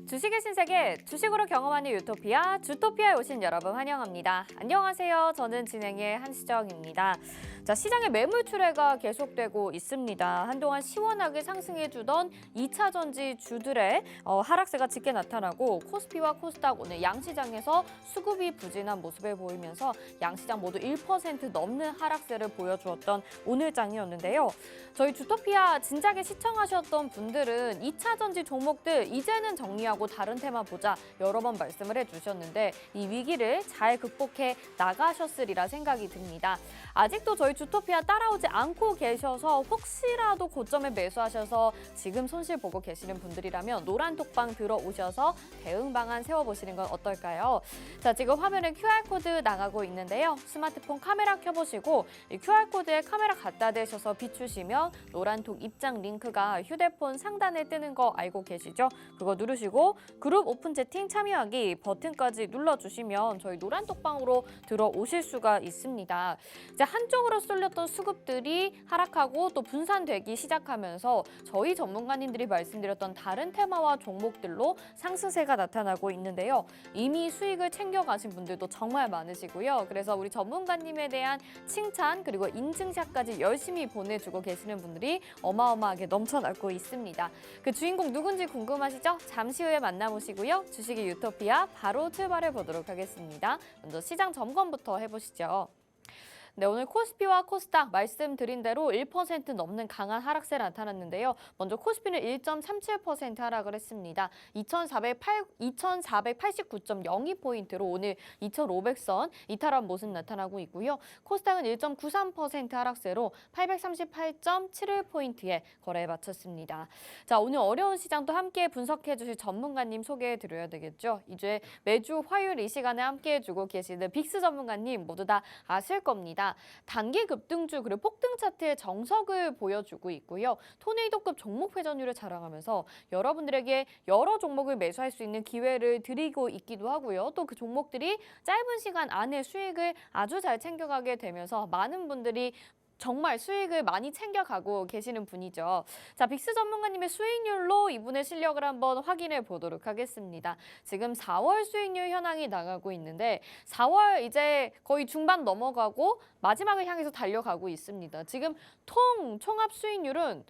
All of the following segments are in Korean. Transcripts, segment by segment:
주식의 신세계, 주식으로 경험하는 유토피아, 주토피아에 오신 여러분 환영합니다. 안녕하세요. 저는 진행의 한시정입니다. 자, 시장의 매물 출회가 계속되고 있습니다. 한동안 시원하게 상승해주던 2차 전지 주들의 하락세가 짙게 나타나고 코스피와 코스닥 오늘 양시장에서 수급이 부진한 모습을 보이면서 양시장 모두 1% 넘는 하락세를 보여주었던 오늘장이었는데요. 저희 주토피아 진작에 시청하셨던 분들은 2차 전지 종목들 이제는 정리하고 다른 테마 보자 여러 번 말씀을 해주셨는데 이 위기를 잘 극복해 나가셨으리라 생각이 듭니다. 아직도 저희 주토피아 따라오지 않고 계셔서 혹시라도 고점에 매수하셔서 지금 손실 보고 계시는 분들이라면 노란 톡방 들어오셔서 대응 방안 세워보시는 건 어떨까요? 자, 지금 화면에 QR코드 나가고 있는데요. 스마트폰 카메라 켜보시고 이 QR코드에 카메라 갖다 대셔서 비추시면 노란 톡 입장 링크가 휴대폰 상단에 뜨는 거 알고 계시죠? 그거 누르시고 그룹 오픈 채팅 참여하기 버튼까지 눌러주시면 저희 노란 톡방으로 들어오실 수가 있습니다. 이제 한쪽으로 쏠렸던 수급들이 하락하고 또 분산되기 시작하면서 저희 전문가님들이 말씀드렸던 다른 테마와 종목들로 상승세가 나타나고 있는데요. 이미 수익을 챙겨가신 분들도 정말 많으시고요. 그래서 우리 전문가님에 대한 칭찬 그리고 인증샷까지 열심히 보내주고 계시는 분들이 어마어마하게 넘쳐나고 있습니다. 그 주인공 누군지 궁금하시죠? 잠시 후에 만나보시고요. 주식의 유토피아 바로 출발해 보도록 하겠습니다. 먼저 시장 점검부터 해보시죠. 네, 오늘 코스피와 코스닥 말씀드린 대로 1% 넘는 강한 하락세 나타났는데요. 먼저 코스피는 1.37% 하락을 했습니다. 2,489.02포인트로 오늘 2,500선 이탈한 모습 나타나고 있고요. 코스닥은 1.93% 하락세로 838.71포인트에 거래에 마쳤습니다. 자, 오늘 어려운 시장도 함께 분석해 주실 전문가님 소개해 드려야 되겠죠. 이제 매주 화요일 이 시간에 함께 해주고 계시는 빅스 전문가님 모두 다 아실 겁니다. 단기 급등주 그리고 폭등 차트의 정석을 보여주고 있고요. 토네이도급 종목 회전율을 자랑하면서 여러분들에게 여러 종목을 매수할 수 있는 기회를 드리고 있기도 하고요. 또 그 종목들이 짧은 시간 안에 수익을 아주 잘 챙겨가게 되면서 많은 분들이 정말 수익을 많이 챙겨가고 계시는 분이죠. 자, 빅스 전문가님의 수익률로 이분의 실력을 한번 확인해 보도록 하겠습니다. 지금 4월 수익률 현황이 나가고 있는데 4월 이제 거의 중반 넘어가고 마지막을 향해서 달려가고 있습니다. 지금 총합 수익률은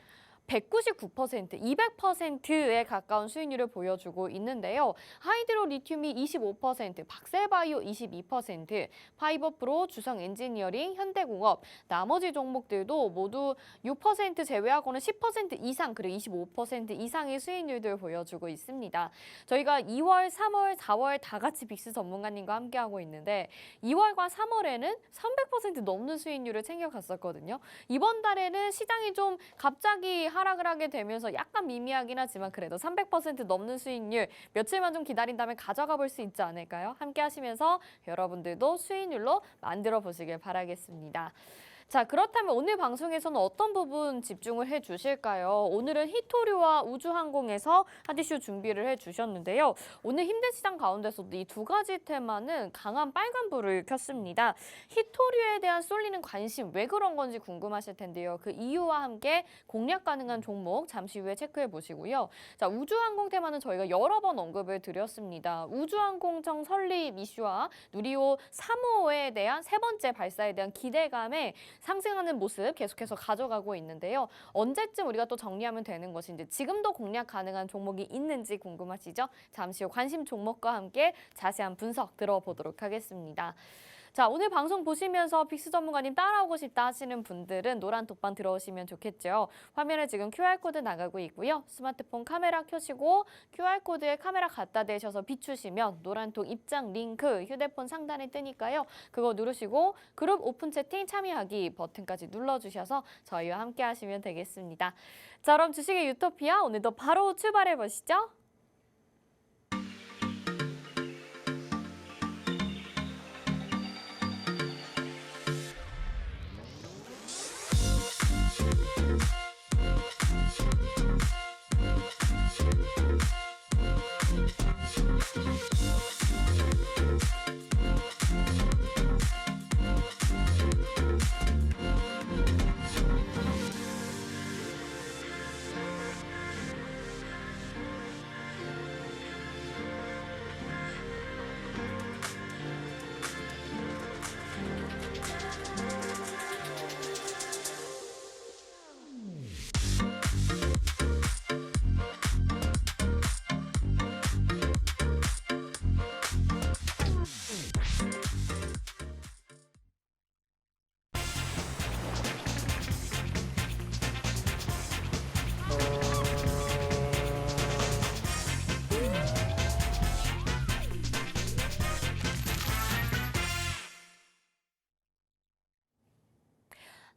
199%, 200%에 가까운 수익률을 보여주고 있는데요. 하이드로 리튬이 25%, 박셀바이오 22%, 파이버프로, 주성엔지니어링, 현대공업, 나머지 종목들도 모두 6% 제외하고는 10% 이상, 그리고 25% 이상의 수익률을 보여주고 있습니다. 저희가 2월, 3월, 4월 다 같이 빅스 전문가님과 함께하고 있는데 2월과 3월에는 300% 넘는 수익률을 챙겨갔었거든요. 이번 달에는 시장이 좀 갑자기 하락을 하게 되면서 약간 미미하긴 하지만 그래도 300% 넘는 수익률 며칠만 좀 기다린 다음에 가져가 볼 수 있지 않을까요? 함께 하시면서 여러분들도 수익률로 만들어 보시길 바라겠습니다. 자, 그렇다면 오늘 방송에서는 어떤 부분 집중을 해주실까요? 오늘은 히토류와 우주항공에서 한 이슈 준비를 해주셨는데요. 오늘 힘든 시장 가운데서도 이 두 가지 테마는 강한 빨간불을 켰습니다. 히토류에 대한 쏠리는 관심 왜 그런 건지 궁금하실 텐데요. 그 이유와 함께 공략 가능한 종목 잠시 후에 체크해 보시고요. 자, 우주항공 테마는 저희가 여러 번 언급을 드렸습니다. 우주항공청 설립 이슈와 누리호 3호에 대한 세 번째 발사에 대한 기대감에 상승하는 모습 계속해서 가져가고 있는데요. 언제쯤 우리가 또 정리하면 되는 것인지 지금도 공략 가능한 종목이 있는지 궁금하시죠? 잠시 후 관심 종목과 함께 자세한 분석 들어보도록 하겠습니다. 자, 오늘 방송 보시면서 빅스 전문가님 따라오고 싶다 하시는 분들은 노란 톡방 들어오시면 좋겠죠. 화면에 지금 QR코드 나가고 있고요. 스마트폰 카메라 켜시고 QR코드에 카메라 갖다 대셔서 비추시면 노란 톡 입장 링크 휴대폰 상단에 뜨니까요. 그거 누르시고 그룹 오픈 채팅 참여하기 버튼까지 눌러주셔서 저희와 함께 하시면 되겠습니다. 자, 그럼 주식의 유토피아 오늘도 바로 출발해 보시죠.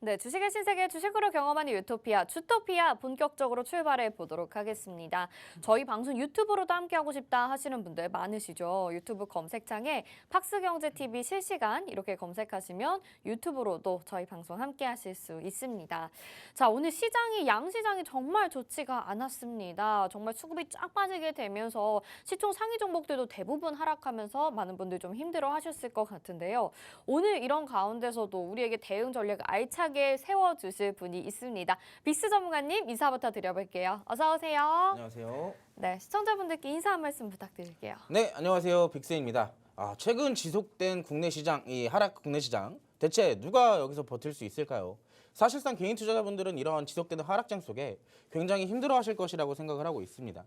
네, 주식의 신세계 주식으로 경험하는 유토피아, 주토피아 본격적으로 출발해 보도록 하겠습니다. 저희 방송 유튜브로도 함께하고 싶다 하시는 분들 많으시죠? 유튜브 검색창에 팍스경제TV 실시간 이렇게 검색하시면 유튜브로도 저희 방송 함께하실 수 있습니다. 자, 오늘 시장이 양시장이 정말 좋지가 않았습니다. 정말 수급이 쫙 빠지게 되면서 시총 상위 종목들도 대부분 하락하면서 많은 분들 좀 힘들어 하셨을 것 같은데요. 오늘 이런 가운데서도 우리에게 대응 전략 알차게 세워주실 분이 있습니다. 빅스 전문가님 인사부터 드려볼게요. 어서 오세요. 안녕하세요. 네, 시청자분들께 인사 한 말씀 부탁드릴게요. 네, 안녕하세요. 빅스입니다. 최근 지속된 국내 시장, 이 하락 국내 시장 대체 누가 여기서 버틸 수 있을까요? 사실상 개인 투자자분들은 이러한 지속되는 하락장 속에 굉장히 힘들어하실 것이라고 생각을 하고 있습니다.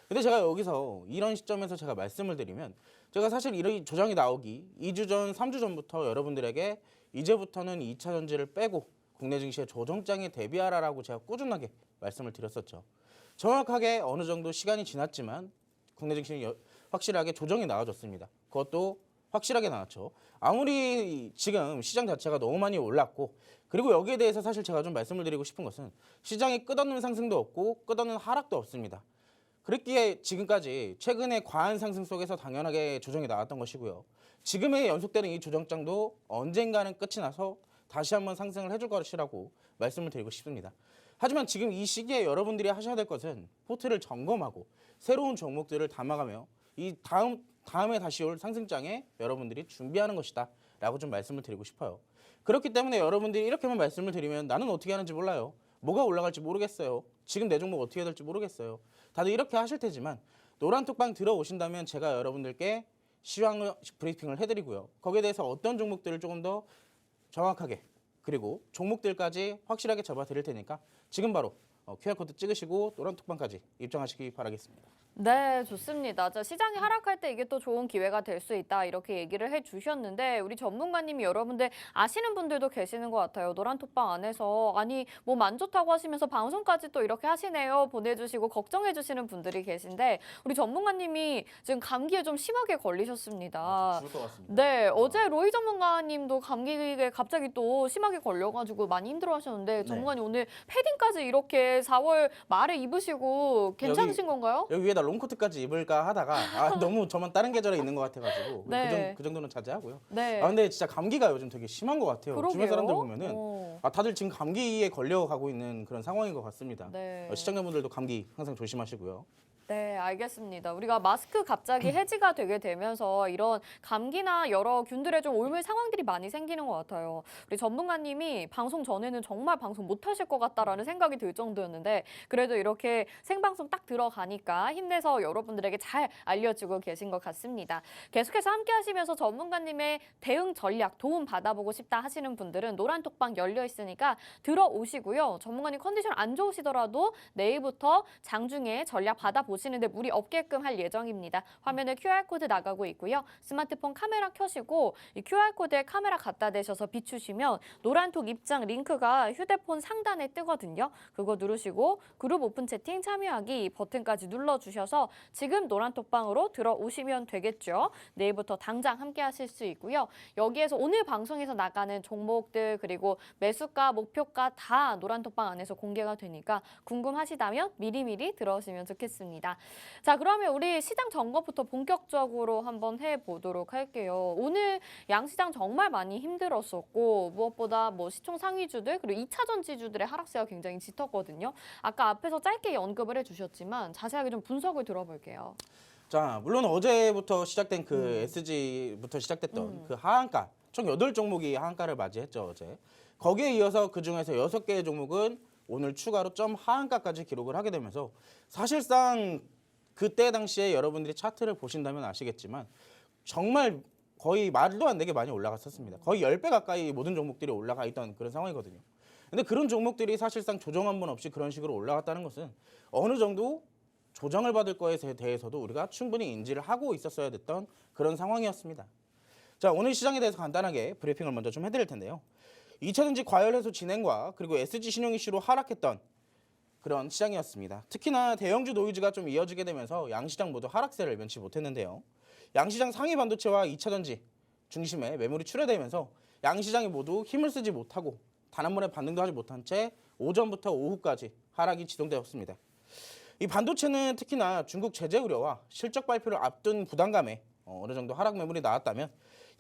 근데 제가 여기서 이런 시점에서 제가 말씀을 드리면 제가 사실 이런 조정이 나오기 2주 전, 3주 전부터 여러분들에게 이제부터는 2차 전지를 빼고 국내 증시의 조정장에 대비하라라고 제가 꾸준하게 말씀을 드렸었죠. 정확하게 어느 정도 시간이 지났지만 국내 증시는 확실하게 조정이 나와줬습니다. 그것도 확실하게 나왔죠. 아무리 지금 시장 자체가 너무 많이 올랐고 그리고 여기에 대해서 사실 제가 좀 말씀을 드리고 싶은 것은 시장이 끝없는 상승도 없고 끝없는 하락도 없습니다. 그랬기에 지금까지 최근에 과한 상승 속에서 당연하게 조정이 나왔던 것이고요. 지금의 연속되는 이 조정장도 언젠가는 끝이 나서 다시 한번 상승을 해줄 것이라고 말씀을 드리고 싶습니다. 하지만 지금 이 시기에 여러분들이 하셔야 될 것은 포트를 점검하고 새로운 종목들을 담아가며 이 다음에 다시 올 상승장에 여러분들이 준비하는 것이다 라고 좀 말씀을 드리고 싶어요. 그렇기 때문에 여러분들이 이렇게만 말씀을 드리면 나는 어떻게 하는지 몰라요. 뭐가 올라갈지 모르겠어요. 지금 내 종목 어떻게 해야 될지 모르겠어요. 다들 이렇게 하실 테지만 노란톡방 들어오신다면 제가 여러분들께 시황 브리핑을 해드리고요. 거기에 대해서 어떤 종목들을 조금 더 정확하게 그리고 종목들까지 확실하게 잡아드릴 테니까 지금 바로 QR코드 찍으시고 노란톡방까지 입장하시기 바라겠습니다. 네, 좋습니다. 자, 시장이 하락할 때 이게 또 좋은 기회가 될 수 있다 이렇게 얘기를 해주셨는데 우리 전문가님이 여러분들 아시는 분들도 계시는 것 같아요. 노란톡방 안에서 아니 몸 안 좋다고 하시면서 방송까지 또 이렇게 하시네요 보내주시고 걱정해주시는 분들이 계신데 우리 전문가님이 지금 감기에 좀 심하게 걸리셨습니다. 죽을 것 같습니다. 네, 어제 로이 전문가님도 감기에 갑자기 또 심하게 걸려가지고 많이 힘들어하셨는데 전문가님 오늘 패딩까지 이렇게 4월 말에 입으시고 괜찮으신 건가요? 여기 위에다 롱코트까지 입을까 하다가 너무 저만 다른 계절에 있는 것 같아가지고 네. 그 정도는 자제하고요. 네. 근데 진짜 감기가 요즘 되게 심한 것 같아요. 그러게요. 주변 사람들 보면은 다들 지금 감기에 걸려가고 있는 그런 상황인 것 같습니다. 네. 시청자분들도 감기 항상 조심하시고요. 네, 알겠습니다. 우리가 마스크 갑자기 해지가 되게 되면서 이런 감기나 여러 균들의 좀 옮을 상황들이 많이 생기는 것 같아요. 우리 전문가님이 방송 전에는 정말 방송 못 하실 것 같다라는 생각이 들 정도였는데 그래도 이렇게 생방송 딱 들어가니까 힘내서 여러분들에게 잘 알려주고 계신 것 같습니다. 계속해서 함께 하시면서 전문가님의 대응 전략 도움 받아보고 싶다 하시는 분들은 노란톡방 열려 있으니까 들어오시고요. 전문가님 컨디션 안 좋으시더라도 내일부터 장중에 전략 받아보시는데 무리 없게끔 할 예정입니다. 화면에 QR코드 나가고 있고요. 스마트폰 카메라 켜시고 이 QR코드에 카메라 갖다 대셔서 비추시면 노란톡 입장 링크가 휴대폰 상단에 뜨거든요. 그거 누르시고 그룹 오픈 채팅 참여하기 버튼까지 눌러주셔서 지금 노란톡방으로 들어오시면 되겠죠. 내일부터 당장 함께 하실 수 있고요. 여기에서 오늘 방송에서 나가는 종목들 그리고 매수가, 목표가 다 노란톡방 안에서 공개가 되니까 궁금하시다면 미리미리 들어오시면 좋겠습니다. 자, 그러면 우리 시장 점검부터 본격적으로 한번 해보도록 할게요. 오늘 양시장 정말 많이 힘들었었고 무엇보다 뭐 시총 상위주들 그리고 2차 전지주들의 하락세가 굉장히 짙었거든요. 아까 앞에서 짧게 언급을 해주셨지만 자세하게 좀 분석을 들어볼게요. 자, 물론 어제부터 시작된 그 SG부터 시작됐던 그 하한가 총 8종목이 하한가를 맞이했죠, 어제. 거기에 이어서 그중에서 6개의 종목은 오늘 추가로 점 하한가까지 기록을 하게 되면서 사실상 그때 당시에 여러분들이 차트를 보신다면 아시겠지만 정말 거의 말도 안 되게 많이 올라갔었습니다. 거의 10배 가까이 모든 종목들이 올라가 있던 그런 상황이거든요. 근데 그런 종목들이 사실상 조정 한 번 없이 그런 식으로 올라갔다는 것은 어느 정도 조정을 받을 거에 대해서도 우리가 충분히 인지를 하고 있었어야 됐던 그런 상황이었습니다. 자, 오늘 시장에 대해서 간단하게 브리핑을 먼저 좀 해드릴 텐데요. 2차 전지 과열 해소 진행과 그리고 SG 신용 이슈로 하락했던 그런 시장이었습니다. 특히나 대형주 노이즈가 좀 이어지게 되면서 양시장 모두 하락세를 면치 못했는데요. 양시장 상위 반도체와 2차 전지 중심에 매물이 출회되면서 양시장이 모두 힘을 쓰지 못하고 단 한 번에 반등도 하지 못한 채 오전부터 오후까지 하락이 지속되었습니다. 이 반도체는 특히나 중국 제재 우려와 실적 발표를 앞둔 부담감에 어느 정도 하락 매물이 나왔다면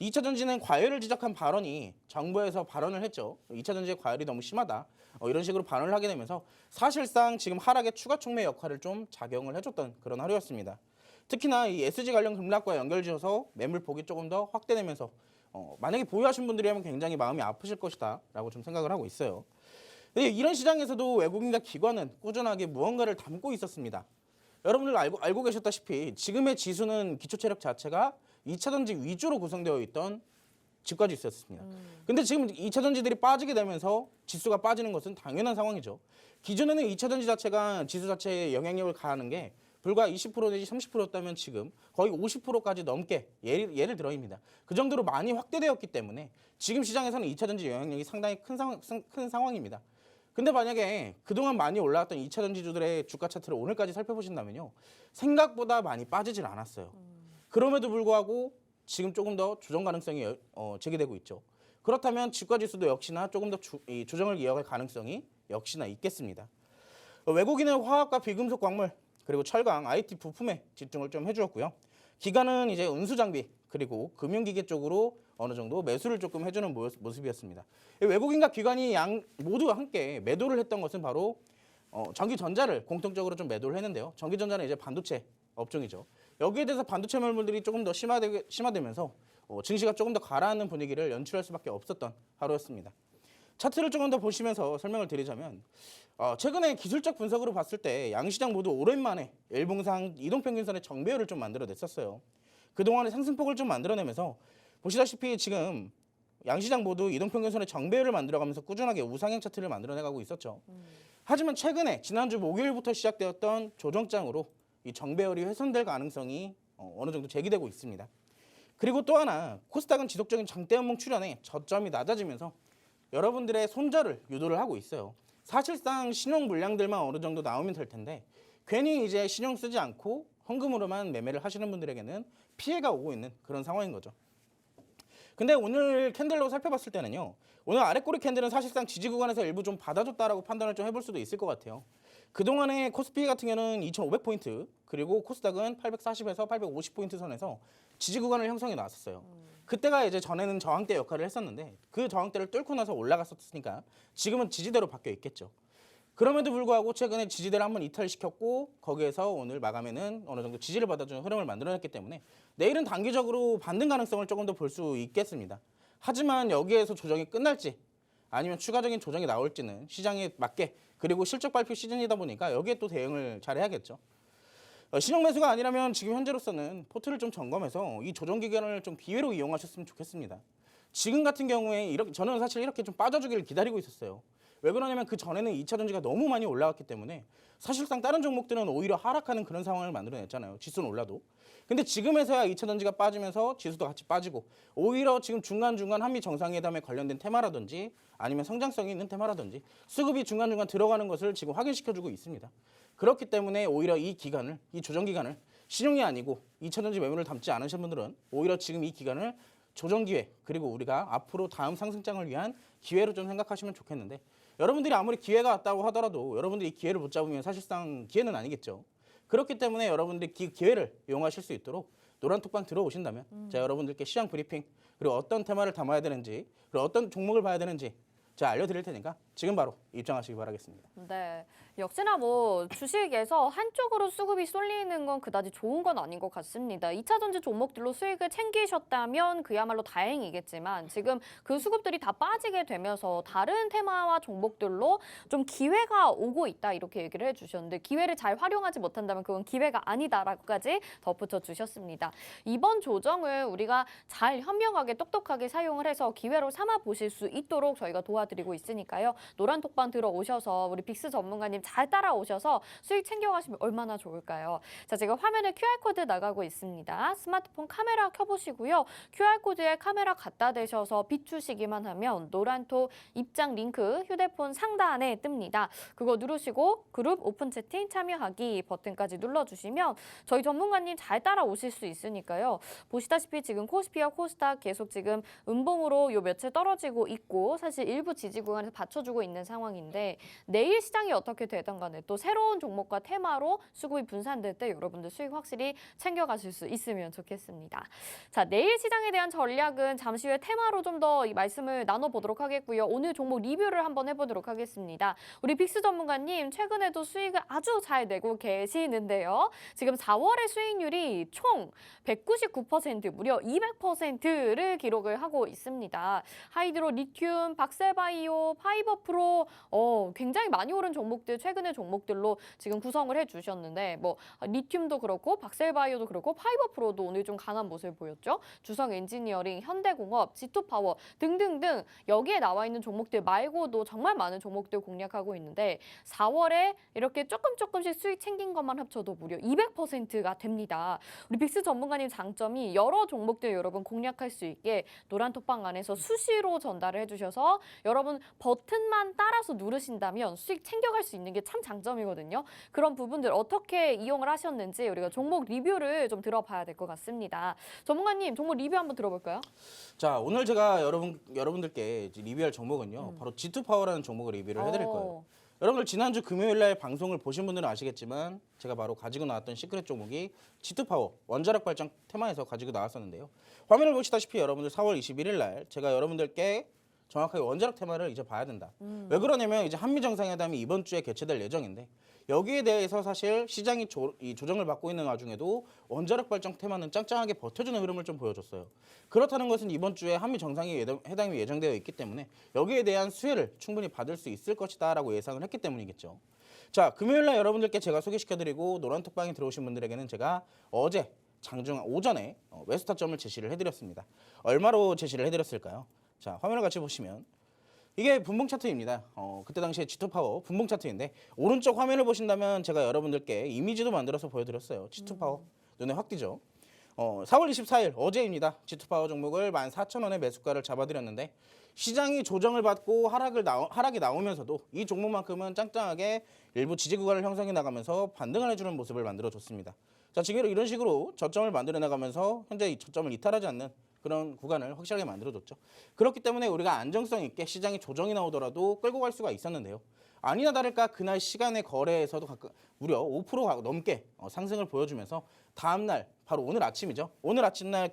2차전지는 과열을 지적한 발언이 정부에서 발언을 했죠. 2차전지의 과열이 너무 심하다. 이런 식으로 발언을 하게 되면서 사실상 지금 하락의 추가 촉매 역할을 좀 작용을 해줬던 그런 하루였습니다. 특히나 이 SG 관련 급락과 연결지어서 매물폭이 조금 더 확대되면서 만약에 보유하신 분들이라면 굉장히 마음이 아프실 것이다라고 좀 생각을 하고 있어요. 근데 이런 시장에서도 외국인과 기관은 꾸준하게 무언가를 담고 있었습니다. 여러분들 알고 계셨다시피 지금의 지수는 기초체력 자체가 2차전지 위주로 구성되어 있던 지가 지수였습니다. 근데 지금 2차전지들이 빠지게 되면서 지수가 빠지는 것은 당연한 상황이죠. 기존에는 2차전지 자체가 지수 자체에 영향력을 가하는 게 불과 20% 내지 30%였다면 지금 거의 50%까지 넘게 예를 들어입니다. 그 정도로 많이 확대되었기 때문에 지금 시장에서는 2차전지 영향력이 상당히 큰 상황입니다. 근데 만약에 그동안 많이 올라왔던 2차전지주들의 주가 차트를 오늘까지 살펴보신다면요. 생각보다 많이 빠지질 않았어요. 그럼에도 불구하고 지금 조금 더 조정 가능성이 제기되고 있죠. 그렇다면 주가지수도 역시나 조금 더 조정을 이어갈 가능성이 역시나 있겠습니다. 외국인은 화학과 비금속 광물 그리고 철강, IT 부품에 집중을 좀 해주었고요. 기관은 이제 운수장비 그리고 금융기계 쪽으로 어느 정도 매수를 조금 해주는 모습이었습니다. 외국인과 기관이 모두 함께 매도를 했던 것은 바로 전기전자를 공통적으로 좀 매도를 했는데요. 전기전자는 이제 반도체 업종이죠. 여기에 대해서 반도체 매물들이 조금 더 심화되면서 증시가 조금 더 가라앉는 분위기를 연출할 수밖에 없었던 하루였습니다. 차트를 조금 더 보시면서 설명을 드리자면 최근에 기술적 분석으로 봤을 때 양시장 모두 오랜만에 일봉상 이동평균선의 정배열을 좀 만들어냈었어요. 그동안의 상승폭을 좀 만들어내면서 보시다시피 지금 양시장 모두 이동평균선의 정배열을 만들어가면서 꾸준하게 우상향 차트를 만들어내가고 있었죠. 하지만 최근에 지난주 목요일부터 시작되었던 조정장으로 이 정배열이 훼손될 가능성이 어느 정도 제기되고 있습니다. 그리고 또 하나 코스닥은 지속적인 장대 음봉 출현에 저점이 낮아지면서 여러분들의 손절을 유도를 하고 있어요. 사실상 신용 물량들만 어느 정도 나오면 될 텐데 괜히 이제 신용 쓰지 않고 현금으로만 매매를 하시는 분들에게는 피해가 오고 있는 그런 상황인 거죠. 근데 오늘 캔들로 살펴봤을 때는요. 오늘 아랫꼬리 캔들은 사실상 지지 구간에서 일부 좀 받아줬다라고 판단을 좀 해볼 수도 있을 것 같아요. 그동안에 코스피 같은 경우는 2,500포인트 그리고 코스닥은 840에서 850포인트 선에서 지지 구간을 형성해 놨었어요. 그때가 이제 전에는 저항대 역할을 했었는데 그 저항대를 뚫고 나서 올라갔었으니까 지금은 지지대로 바뀌어 있겠죠. 그럼에도 불구하고 최근에 지지대를 한번 이탈시켰고 거기에서 오늘 마감에는 어느 정도 지지를 받아주는 흐름을 만들어냈기 때문에 내일은 단기적으로 반등 가능성을 조금 더 볼 수 있겠습니다. 하지만 여기에서 조정이 끝날지 아니면 추가적인 조정이 나올지는 시장에 맞게 그리고 실적 발표 시즌이다 보니까 여기에 또 대응을 잘 해야겠죠. 신용 매수가 아니라면 지금 현재로서는 포트를 좀 점검해서 이 조정 기간을 좀 기회로 이용하셨으면 좋겠습니다. 지금 같은 경우에 저는 사실 이렇게 좀 빠져주기를 기다리고 있었어요. 왜 그러냐면 그 전에는 2차전지가 너무 많이 올라왔기 때문에 사실상 다른 종목들은 오히려 하락하는 그런 상황을 만들어냈잖아요. 지수는 올라도. 근데 지금에서야 2차전지가 빠지면서 지수도 같이 빠지고 오히려 지금 중간중간 한미 정상회담에 관련된 테마라든지 아니면 성장성이 있는 테마라든지 수급이 중간중간 들어가는 것을 지금 확인시켜주고 있습니다. 그렇기 때문에 오히려 이 조정 기간을 신용이 아니고 2차전지 매물을 담지 않으신 분들은 오히려 지금 이 기간을 조정 기회 그리고 우리가 앞으로 다음 상승장을 위한 기회로 좀 생각하시면 좋겠는데 여러분들이 아무리 기회가 왔다고 하더라도 여러분들이 이 기회를 못 잡으면 사실상 기회는 아니겠죠. 그렇기 때문에 여러분들이 기회를 이용하실 수 있도록 노란톡방 들어오신다면 제가 여러분들께 시장 브리핑 그리고 어떤 테마를 담아야 되는지 그리고 어떤 종목을 봐야 되는지 제가 알려드릴 테니까 지금 바로 입장하시기 바라겠습니다. 네, 역시나 뭐 주식에서 한쪽으로 수급이 쏠리는 건 그다지 좋은 건 아닌 것 같습니다. 2차전지 종목들로 수익을 챙기셨다면 그야말로 다행이겠지만 지금 그 수급들이 다 빠지게 되면서 다른 테마와 종목들로 좀 기회가 오고 있다 이렇게 얘기를 해주셨는데 기회를 잘 활용하지 못한다면 그건 기회가 아니다라고까지 덧붙여 주셨습니다. 이번 조정을 우리가 잘 현명하게 똑똑하게 사용을 해서 기회로 삼아 보실 수 있도록 저희가 도와드리고 있으니까요. 노란톡방 들어오셔서 우리 빅스 전문가님 잘 따라오셔서 수익 챙겨가시면 얼마나 좋을까요? 자, 지금 화면에 QR코드 나가고 있습니다. 스마트폰 카메라 켜보시고요. QR코드에 카메라 갖다 대셔서 비추시기만 하면 노란톡 입장 링크 휴대폰 상단에 뜹니다. 그거 누르시고 그룹 오픈 채팅 참여하기 버튼까지 눌러주시면 저희 전문가님 잘 따라오실 수 있으니까요. 보시다시피 지금 코스피와 코스닥 계속 지금 음봉으로 요 며칠 떨어지고 있고 사실 일부 지지 구간에서 받쳐주고 있는 상황인데 내일 시장이 어떻게 되든 간에 또 새로운 종목과 테마로 수급이 분산될 때 여러분들 수익 확실히 챙겨가실 수 있으면 좋겠습니다. 자, 내일 시장에 대한 전략은 잠시 후에 테마로 좀 더 이 말씀을 나눠보도록 하겠고요. 오늘 종목 리뷰를 한번 해보도록 하겠습니다. 우리 빅스 전문가님 최근에도 수익을 아주 잘 내고 계시는데요. 지금 4월의 수익률이 총 199% 무려 200%를 기록을 하고 있습니다. 하이드로 리튬, 박셀바이오, 파이버프로 굉장히 많이 오른 종목들 최근의 종목들로 지금 구성을 해주셨는데 뭐 리튬도 그렇고 박셀바이오도 그렇고 파이버프로도 오늘 좀 강한 모습을 보였죠. 주성 엔지니어링, 현대공업, 지투파워 등등등 여기에 나와 있는 종목들 말고도 정말 많은 종목들 공략하고 있는데 4월에 이렇게 조금씩 수익 챙긴 것만 합쳐도 무려 200%가 됩니다. 우리 빅스 전문가님 장점이 여러 종목들 여러분 공략할 수 있게 노란톡방 안에서 수시로 전달을 해주셔서 여러분 버튼만 따라서 누르신다면 수익 챙겨갈 수 있는 게 참 장점이거든요. 그런 부분들 어떻게 이용을 하셨는지 우리가 종목 리뷰를 좀 들어봐야 될 것 같습니다. 전문가님 종목 리뷰 한번 들어볼까요? 자, 오늘 제가 여러분들께 이제 리뷰할 종목은요. 바로 G2파워라는 종목을 리뷰를 해드릴 거예요. 여러분들 지난주 금요일 날 방송을 보신 분들은 아시겠지만 제가 바로 가지고 나왔던 시크릿 종목이 G2파워 원자력 발전 테마에서 가지고 나왔었는데요. 화면을 보시다시피 여러분들 4월 21일 날 제가 여러분들께 정확하게 원자력 테마를 이제 봐야 된다. 왜 그러냐면 이제 한미 정상회담이 이번 주에 개최될 예정인데 여기에 대해서 사실 시장이 조정을 받고 있는 와중에도 원자력 발전 테마는 짱짱하게 버텨주는 흐름을 좀 보여줬어요. 그렇다는 것은 이번 주에 한미 정상회담이 예정되어 있기 때문에 여기에 대한 수혜를 충분히 받을 수 있을 것이다라고 예상을 했기 때문이겠죠. 자, 금요일 날 여러분들께 제가 소개시켜드리고 노란톡방에 들어오신 분들에게는 제가 어제 장중 오전에 웨스타점을 제시를 해드렸습니다. 얼마로 제시를 해드렸을까요? 자, 화면을 같이 보시면 이게 분봉 차트입니다. 그때 당시에 G2파워 분봉 차트인데 오른쪽 화면을 보신다면 제가 여러분들께 이미지도 만들어서 보여드렸어요. G2파워 눈에 확 띄죠. 4월 24일 어제입니다. G2파워 종목을 14,000원의 매수가를 잡아드렸는데 시장이 조정을 받고 하락이 나오면서도 이 종목만큼은 짱짱하게 일부 지지 구간을 형성해 나가면서 반등을 해주는 모습을 만들어줬습니다. 자, 지금 이런 식으로 저점을 만들어 나가면서 현재 이 저점을 이탈하지 않는 그런 구간을 확실하게 만들어줬죠. 그렇기 때문에 우리가 안정성 있게 시장이 조정이 나오더라도 끌고 갈 수가 있었는데요. 아니나 다를까 그날 시간의 거래에서도 무려 5% 넘게 상승을 보여주면서 다음날 바로 오늘 아침이죠. 오늘 아침날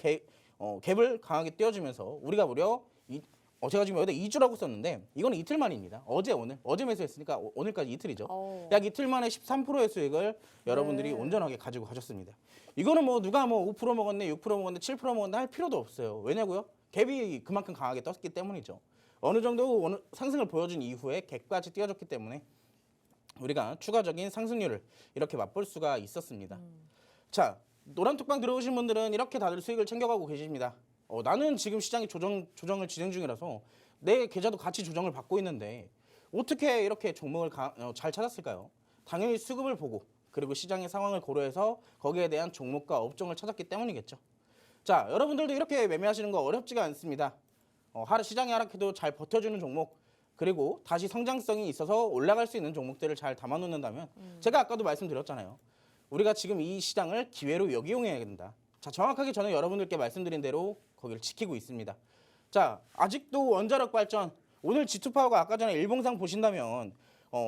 갭을 강하게 띄워주면서 우리가 무려 제가 지금 여기다 2주라고 썼는데 이거는 이틀 만입니다. 어제 매수했으니까 오늘까지 이틀이죠. 약 이틀 만에 13%의 수익을 여러분들이 온전하게 가지고 가셨습니다. 이거는 뭐 누가 뭐 5% 먹었네, 6% 먹었네, 7% 먹었네 할 필요도 없어요. 왜냐고요? 갭이 그만큼 강하게 떴기 때문이죠. 어느 정도 상승을 보여준 이후에 갭까지 띄워줬기 때문에 우리가 추가적인 상승률을 이렇게 맛볼 수가 있었습니다. 자, 노란톡방 들어오신 분들은 이렇게 다들 수익을 챙겨가고 계십니다. 나는 지금 시장이 조정을 진행 중이라서 내 계좌도 같이 조정을 받고 있는데 어떻게 이렇게 종목을 잘 찾았을까요? 당연히 수급을 보고 그리고 시장의 상황을 고려해서 거기에 대한 종목과 업종을 찾았기 때문이겠죠. 자, 여러분들도 이렇게 매매하시는 거 어렵지가 않습니다. 시장이 하락해도 잘 버텨주는 종목 그리고 다시 성장성이 있어서 올라갈 수 있는 종목들을 잘 담아놓는다면 제가 아까도 말씀드렸잖아요. 우리가 지금 이 시장을 기회로 이용해야 된다. 자, 정확하게 저는 여러분들께 말씀드린 대로 거기를 지키고 있습니다. 자, 아직도 원자력 발전 오늘 G2파워가 아까 전에 일봉상 보신다면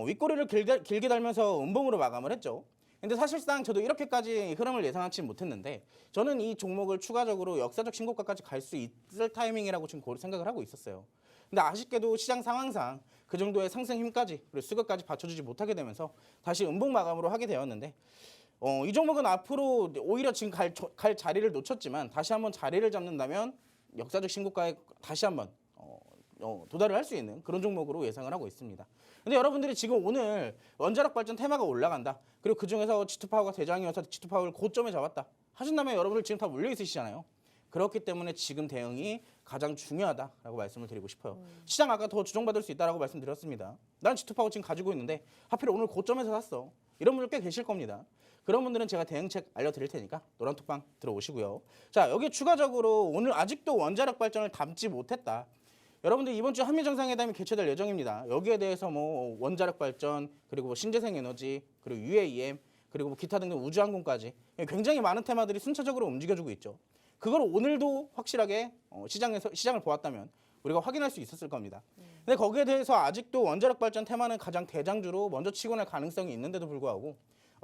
윗꼬리를 길게 달면서 음봉으로 마감을 했죠. 근데 사실상 저도 이렇게까지 흐름을 예상하지 못했는데 저는 이 종목을 추가적으로 역사적 신고가까지 갈 수 있을 타이밍이라고 지금 생각을 하고 있었어요. 근데 아쉽게도 시장 상황상 그 정도의 상승 힘까지 그리고 수급까지 받쳐주지 못하게 되면서 다시 음봉 마감으로 하게 되었는데 이 종목은 앞으로 오히려 지금 갈 자리를 놓쳤지만 다시 한번 자리를 잡는다면 역사적 신고가에 다시 한번 도달을 할 수 있는 그런 종목으로 예상을 하고 있습니다. 근데 여러분들이 지금 오늘 원자력 발전 테마가 올라간다. 그리고 그중에서 G2파워가 대장이어서 G2파워를 고점에 잡았다. 하신다면 여러분들 지금 다 물려 있으시잖아요. 그렇기 때문에 지금 대응이 가장 중요하다라고 말씀을 드리고 싶어요. 시장 아까 더 조정받을 수 있다라고 말씀드렸습니다. 난 G2파워 지금 가지고 있는데 하필 오늘 고점에서 샀어. 이런 분들 꽤 계실 겁니다. 그런 분들은 제가 대응책 알려드릴 테니까 노란톡방 들어오시고요. 자, 여기 추가적으로 오늘 아직도 원자력 발전을 담지 못했다. 여러분들 이번 주 한미정상회담이 개최될 예정입니다. 여기에 대해서 뭐 원자력 발전, 그리고 뭐 신재생 에너지, 그리고 UAM, 그리고 뭐 기타 등등 우주항공까지 굉장히 많은 테마들이 순차적으로 움직여주고 있죠. 그걸 오늘도 확실하게 시장을 보았다면 우리가 확인할 수 있었을 겁니다. 근데 거기에 대해서 아직도 원자력 발전 테마는 가장 대장주로 먼저 치고 날 가능성이 있는데도 불구하고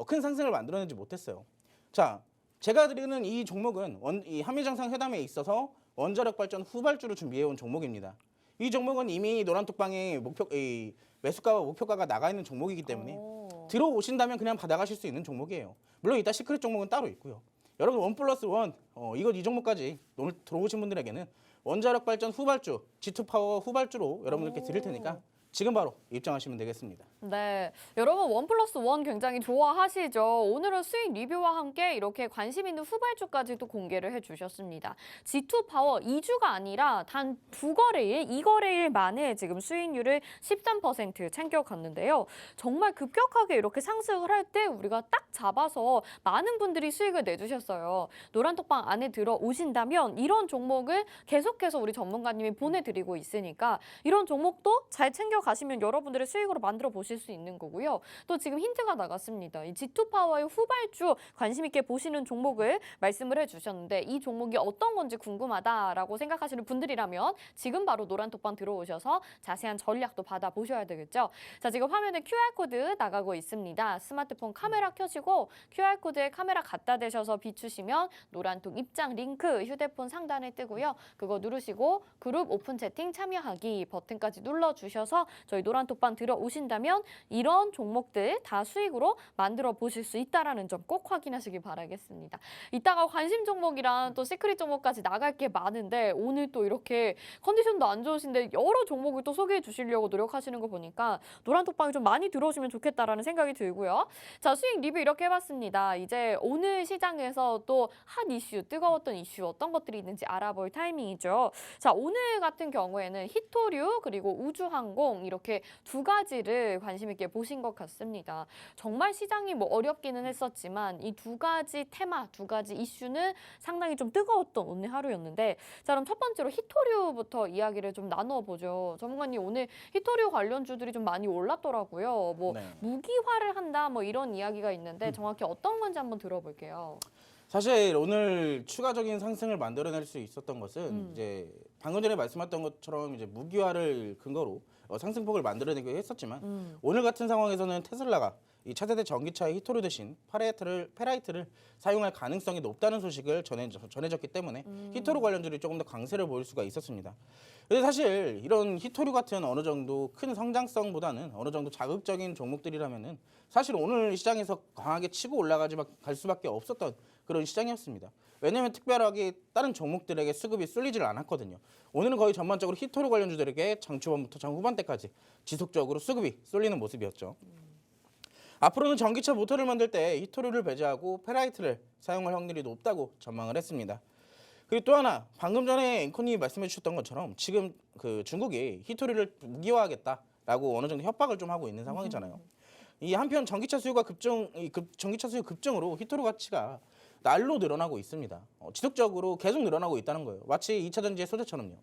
큰 상승을 만들어내지 못했어요. 자, 제가 드리는 이 종목은 이 한미정상회담에 있어서 원자력 발전 후발주로 준비해온 종목입니다. 이 종목은 이미 노란톡방에 매수가와 목표가가 나가 있는 종목이기 때문에 들어오신다면 그냥 받아가실 수 있는 종목이에요. 물론 이따 시크릿 종목은 따로 있고요. 여러분 1+1 이 종목까지 오늘 들어오신 분들에게는 원자력 발전 후발주, G2파워 후발주로 여러분들께 드릴 테니까 지금 바로 입장하시면 되겠습니다. 네, 여러분 1+1 굉장히 좋아하시죠? 오늘은 수익 리뷰와 함께 이렇게 관심 있는 후발주까지도 공개를 해주셨습니다. G2파워 2주가 아니라 단 2거래일, 2거래일 만에 지금 수익률을 13% 챙겨갔는데요. 정말 급격하게 이렇게 상승을 할 때 우리가 딱 잡아서 많은 분들이 수익을 내주셨어요. 노란톡방 안에 들어오신다면 이런 종목을 계속해서 우리 전문가님이 보내드리고 있으니까 이런 종목도 잘 챙겨가시면 여러분들의 수익으로 만들어 보실 수 있는 거고요. 또 지금 힌트가 나갔습니다. 이 G2파워의 후발주 관심 있게 보시는 종목을 말씀을 해주셨는데 이 종목이 어떤 건지 궁금하다라고 생각하시는 분들이라면 지금 바로 노란톡방 들어오셔서 자세한 전략도 받아보셔야 되겠죠. 자, 지금 화면에 QR코드 나가고 있습니다. 스마트폰 카메라 켜시고 QR코드에 카메라 갖다 대셔서 비추시면 노란톡 입장 링크 휴대폰 상단에 뜨고요. 그거 누르시고 그룹 오픈 채팅 참여하기 버튼까지 눌러주셔서 저희 노란톡방 들어오신다면 이런 종목들 다 수익으로 만들어 보실 수 있다는 점 꼭 확인하시기 바라겠습니다. 이따가 관심 종목이랑 또 시크릿 종목까지 나갈 게 많은데 오늘 또 이렇게 컨디션도 안 좋으신데 여러 종목을 또 소개해 주시려고 노력하시는 거 보니까 노란톡방에 좀 많이 들어오시면 좋겠다라는 생각이 들고요. 자, 수익 리뷰 이렇게 해봤습니다. 이제 오늘 시장에서 또 핫 이슈, 뜨거웠던 이슈 어떤 것들이 있는지 알아볼 타이밍이죠. 자, 오늘 같은 경우에는 히토류 그리고 우주항공 이렇게 두 가지를 관심 있게 보신 것 같습니다. 정말 시장이 뭐 어렵기는 했었지만 이 두 가지 테마, 두 가지 이슈는 상당히 좀 뜨거웠던 오늘 하루였는데 자, 그럼 첫 번째로 히토류부터 이야기를 좀 나눠보죠. 전문가님 오늘 히토류 관련주들이 좀 많이 올랐더라고요. 뭐 네. 무기화를 한다 뭐 이런 이야기가 있는데 정확히 어떤 건지 한번 들어볼게요. 사실 오늘 추가적인 상승을 만들어낼 수 있었던 것은 이제 방금 전에 말씀하셨던 것처럼 이제 무기화를 근거로 상승폭을 만들어내기도 했었지만 오늘 같은 상황에서는 테슬라가 이 차세대 전기차의 히토류 대신 페라이트를 사용할 가능성이 높다는 소식을 전해졌기 때문에 히토류 관련주들이 조금 더 강세를 보일 수가 있었습니다. 근데 사실 이런 히토류 같은 어느 정도 큰 성장성보다는 어느 정도 자극적인 종목들이라면은 사실 오늘 시장에서 강하게 치고 갈 수밖에 없었던 그런 시장이었습니다. 왜냐하면 특별하게 다른 종목들에게 수급이 쏠리질 않았거든요. 오늘은 거의 전반적으로 히토류 관련주들에게 장 초반부터 장 후반대까지 지속적으로 수급이 쏠리는 모습이었죠. 앞으로는 전기차 모터를 만들 때 히토류를 배제하고 페라이트를 사용할 확률이 높다고 전망을 했습니다. 그리고 또 하나 방금 전에 앵커님이 말씀해 주셨던 것처럼 지금 그 중국이 히토류를 무기화하겠다라고 어느 정도 협박을 좀 하고 있는 상황이잖아요. 이 한편 전기차 수요 급증으로 히토류 가치가 날로 늘어나고 있습니다. 지속적으로 계속 늘어나고 있다는 거예요. 마치 2차 전지의 소재처럼요.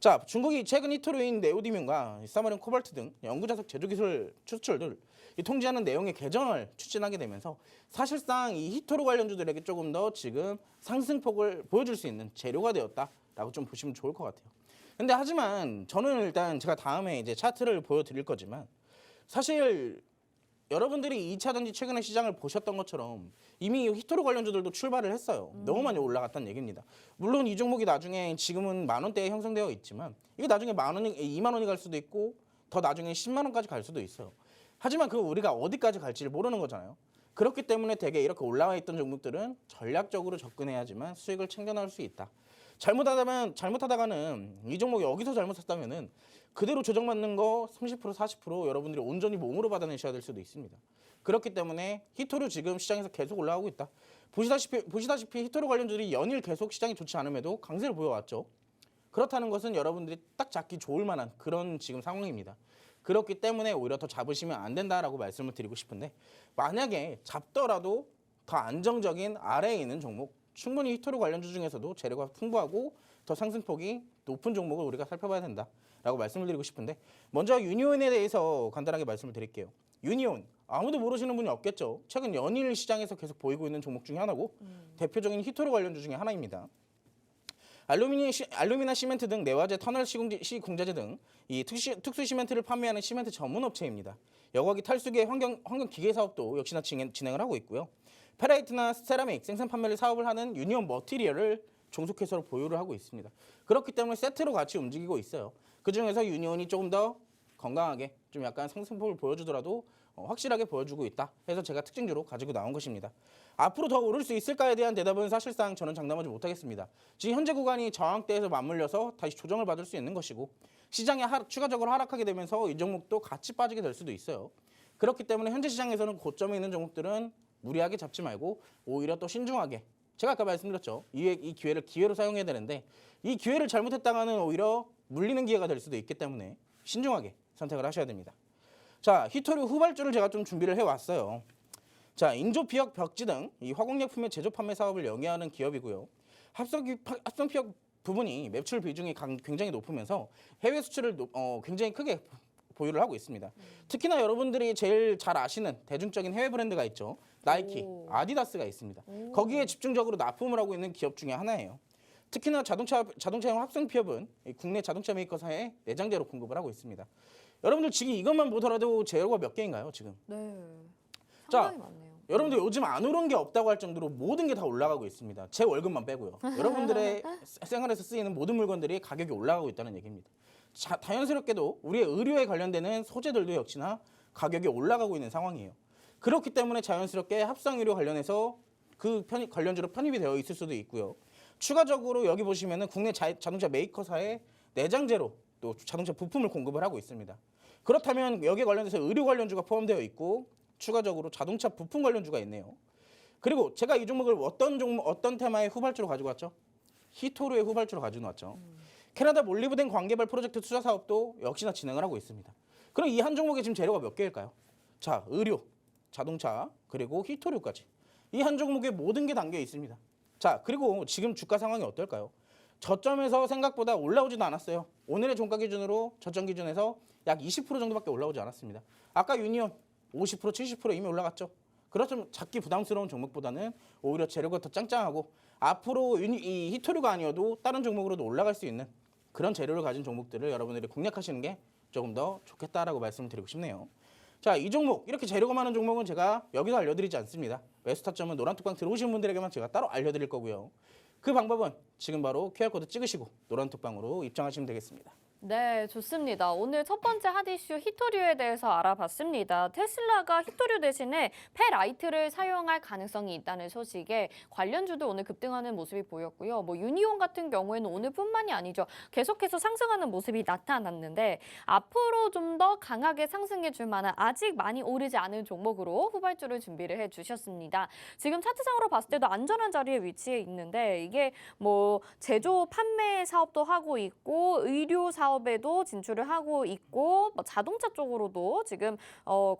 자, 중국이 최근 히토류인 네오디뮴과 사마린 코발트 등 연구자석 제조기술 추출을 통지하는 내용의 개정을 추진하게 되면서 사실상 이 히토류 관련주들에게 조금 더 지금 상승폭을 보여줄 수 있는 재료가 되었다라고 좀 보시면 좋을 것 같아요. 근데 하지만 저는 일단 제가 다음에 이제 차트를 보여드릴 거지만 사실 여러분들이 2차 전지 최근에 시장을 보셨던 것처럼 이미 히토류 관련주들도 출발을 했어요. 너무 많이 올라갔다는 얘기입니다. 물론 이 종목이 나중에 지금은 10,000원대에 형성되어 있지만 이게 나중에 2만 원이 갈 수도 있고 더 나중에 10만 원까지 갈 수도 있어요. 하지만 그 우리가 어디까지 갈지를 모르는 거잖아요. 그렇기 때문에 되게 이렇게 올라와 있던 종목들은 전략적으로 접근해야지만 수익을 챙겨 나올 수 있다. 잘못하다가는 이 종목이 여기서 잘못 샀다면은 그대로 조정받는 거 30% 40% 여러분들이 온전히 몸으로 받아내셔야 될 수도 있습니다. 그렇기 때문에 히토류 지금 시장에서 계속 올라가고 있다. 보시다시피 히토류 관련주들이 연일 계속 시장이 좋지 않음에도 강세를 보여왔죠. 그렇다는 것은 여러분들이 딱 잡기 좋을 만한 그런 지금 상황입니다. 그렇기 때문에 오히려 더 잡으시면 안 된다라고 말씀을 드리고 싶은데 만약에 잡더라도 더 안정적인 아래에 있는 종목 충분히 히토류 관련주 중에서도 재료가 풍부하고 더 상승폭이 높은 종목을 우리가 살펴봐야 된다라고 말씀을 드리고 싶은데 먼저 유니온에 대해서 간단하게 말씀을 드릴게요. 유니온 아무도 모르시는 분이 없겠죠. 최근 연일 시장에서 계속 보이고 있는 종목 중에 하나고 대표적인 히토류 관련주 중에 하나입니다. 알루미나 시멘트 등 내화재, 터널 시공자재 등 이 특수 시멘트를 판매하는 시멘트 전문 업체입니다. 여과기 탈수기의 환경 기계 사업도 역시나 진행을 하고 있고요. 페라이트나 세라믹 생산 판매를 사업을 하는 유니온 머티리얼을 종속회사로 보유를 하고 있습니다. 그렇기 때문에 세트로 같이 움직이고 있어요. 그 중에서 유니온이 조금 더 건강하게 좀 약간 상승폭을 보여주더라도 확실하게 보여주고 있다 해서 제가 특징주로 가지고 나온 것입니다. 앞으로 더 오를 수 있을까에 대한 대답은 사실상 저는 장담하지 못하겠습니다. 지금 현재 구간이 저항대에서 맞물려서 다시 조정을 받을 수 있는 것이고 시장이 추가적으로 하락하게 되면서 이 종목도 같이 빠지게 될 수도 있어요. 그렇기 때문에 현재 시장에서는 고점에 있는 종목들은 무리하게 잡지 말고 오히려 또 신중하게 제가 아까 말씀드렸죠. 이 기회를 기회로 사용해야 되는데 이 기회를 잘못했다가는 오히려 물리는 기회가 될 수도 있기 때문에 신중하게 선택을 하셔야 됩니다. 자, 히토류 후발주를 제가 좀 준비를 해왔어요. 자, 인조피혁 벽지 등 이 화공약품의 제조 판매 사업을 영위하는 기업이고요. 합성피혁 부분이 매출 비중이 굉장히 높으면서 해외 수출을 굉장히 크게 보유를 하고 있습니다. 특히나 여러분들이 제일 잘 아시는 대중적인 해외 브랜드가 있죠. 나이키, 아디다스가 있습니다. 거기에 집중적으로 납품을 하고 있는 기업 중에 하나예요. 특히나 자동차용 합성피혁은 국내 자동차 메이커사에 내장재로 공급을 하고 있습니다. 여러분들 지금 이것만 보더라도 재료가 몇 개인가요, 지금? 네. 자, 상당히 많네요. 여러분들 요즘 안 오른 게 없다고 할 정도로 모든 게 다 올라가고 있습니다. 제 월급만 빼고요. 여러분들의 생활에서 쓰이는 모든 물건들이 가격이 올라가고 있다는 얘기입니다. 자연스럽게도 우리의 의료에 관련되는 소재들도 역시나 가격이 올라가고 있는 상황이에요. 그렇기 때문에 자연스럽게 합성의료 관련해서 그 관련주로 편입이 되어 있을 수도 있고요. 추가적으로 여기 보시면은 국내 자동차 메이커사의 내장재로 또 자동차 부품을 공급을 하고 있습니다. 그렇다면 여기에 관련해서 의료 관련주가 포함되어 있고 추가적으로 자동차 부품 관련주가 있네요. 그리고 제가 이 종목을 어떤 테마의 후발주로 가지고 왔죠? 히토류의 후발주로 가지고 왔죠. 캐나다 몰리브덴 광개발 프로젝트 투자 사업도 역시나 진행을 하고 있습니다. 그럼 이 한 종목에 지금 재료가 몇 개일까요? 자, 의료, 자동차, 그리고 히토류까지. 이 한 종목에 모든 게 담겨 있습니다. 자, 그리고 지금 주가 상황이 어떨까요? 저점에서 생각보다 올라오지도 않았어요. 오늘의 종가 기준으로 저점 기준에서 약 20% 정도밖에 올라오지 않았습니다. 아까 유니온 50%, 70% 이미 올라갔죠. 그렇지만 잡기 부담스러운 종목보다는 오히려 재료가 더 짱짱하고 앞으로 이 히토류가 아니어도 다른 종목으로도 올라갈 수 있는 그런 재료를 가진 종목들을 여러분들이 공략하시는 게 조금 더 좋겠다라고 말씀을 드리고 싶네요. 자, 이 종목 이렇게 재료가 많은 종목은 제가 여기서 알려드리지 않습니다. 매수 타점은 노란톡방 들어오신 분들에게만 제가 따로 알려드릴 거고요. 그 방법은 지금 바로 QR코드 찍으시고 노란톡방으로 입장하시면 되겠습니다. 네, 좋습니다. 오늘 첫 번째 핫 이슈 히토류에 대해서 알아봤습니다. 테슬라가 히토류 대신에 페라이트를 사용할 가능성이 있다는 소식에 관련주도 오늘 급등하는 모습이 보였고요. 유니온 같은 경우에는 오늘뿐만이 아니죠. 계속해서 상승하는 모습이 나타났는데 앞으로 좀 더 강하게 상승해 줄 만한 아직 많이 오르지 않은 종목으로 후발주를 준비를 해 주셨습니다. 지금 차트상으로 봤을 때도 안전한 자리에 위치해 있는데 이게 제조 판매 사업도 하고 있고 의료 사업에도 진출을 하고 있고 자동차 쪽으로도 지금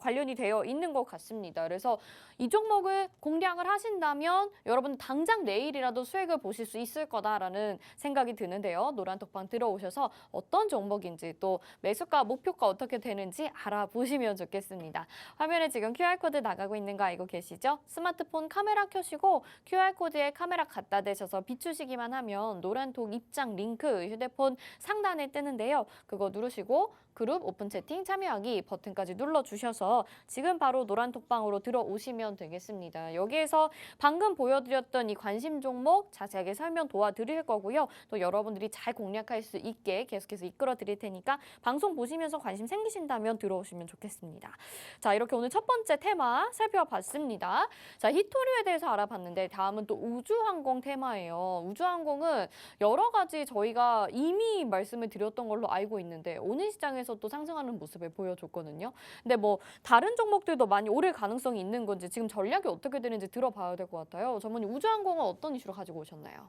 관련이 되어 있는 것 같습니다. 그래서 이 종목을 공략을 하신다면 여러분 당장 내일이라도 수익을 보실 수 있을 거다라는 생각이 드는데요. 노란톡방 들어오셔서 어떤 종목인지 또 매수가 목표가 어떻게 되는지 알아보시면 좋겠습니다. 화면에 지금 QR코드 나가고 있는 거 알고 계시죠? 스마트폰 카메라 켜시고 QR코드에 카메라 갖다 대셔서 비추시기만 하면 노란톡 입장 링크 휴대폰 상단에 뜨는데요. 그거 누르시고 그룹 오픈 채팅 참여하기 버튼까지 눌러주셔서 지금 바로 노란톡방으로 들어오시면 되겠습니다. 여기에서 방금 보여드렸던 이 관심 종목 자세하게 설명 도와드릴 거고요. 또 여러분들이 잘 공략할 수 있게 계속해서 이끌어 드릴 테니까 방송 보시면서 관심 생기신다면 들어오시면 좋겠습니다. 자, 이렇게 오늘 첫 번째 테마 살펴봤습니다. 자, 히토류에 대해서 알아봤는데 다음은 또 우주항공 테마예요. 우주항공은 여러 가지 저희가 이미 말씀을 드렸던 걸로 알고 있는데 오늘 시장에서 또 상승하는 모습을 보여줬거든요. 근데 다른 종목들도 많이 오를 가능성이 있는 건지 지금 전략이 어떻게 되는지 들어봐야 될 것 같아요. 전문님 우주항공은 어떤 이슈로 가지고 오셨나요?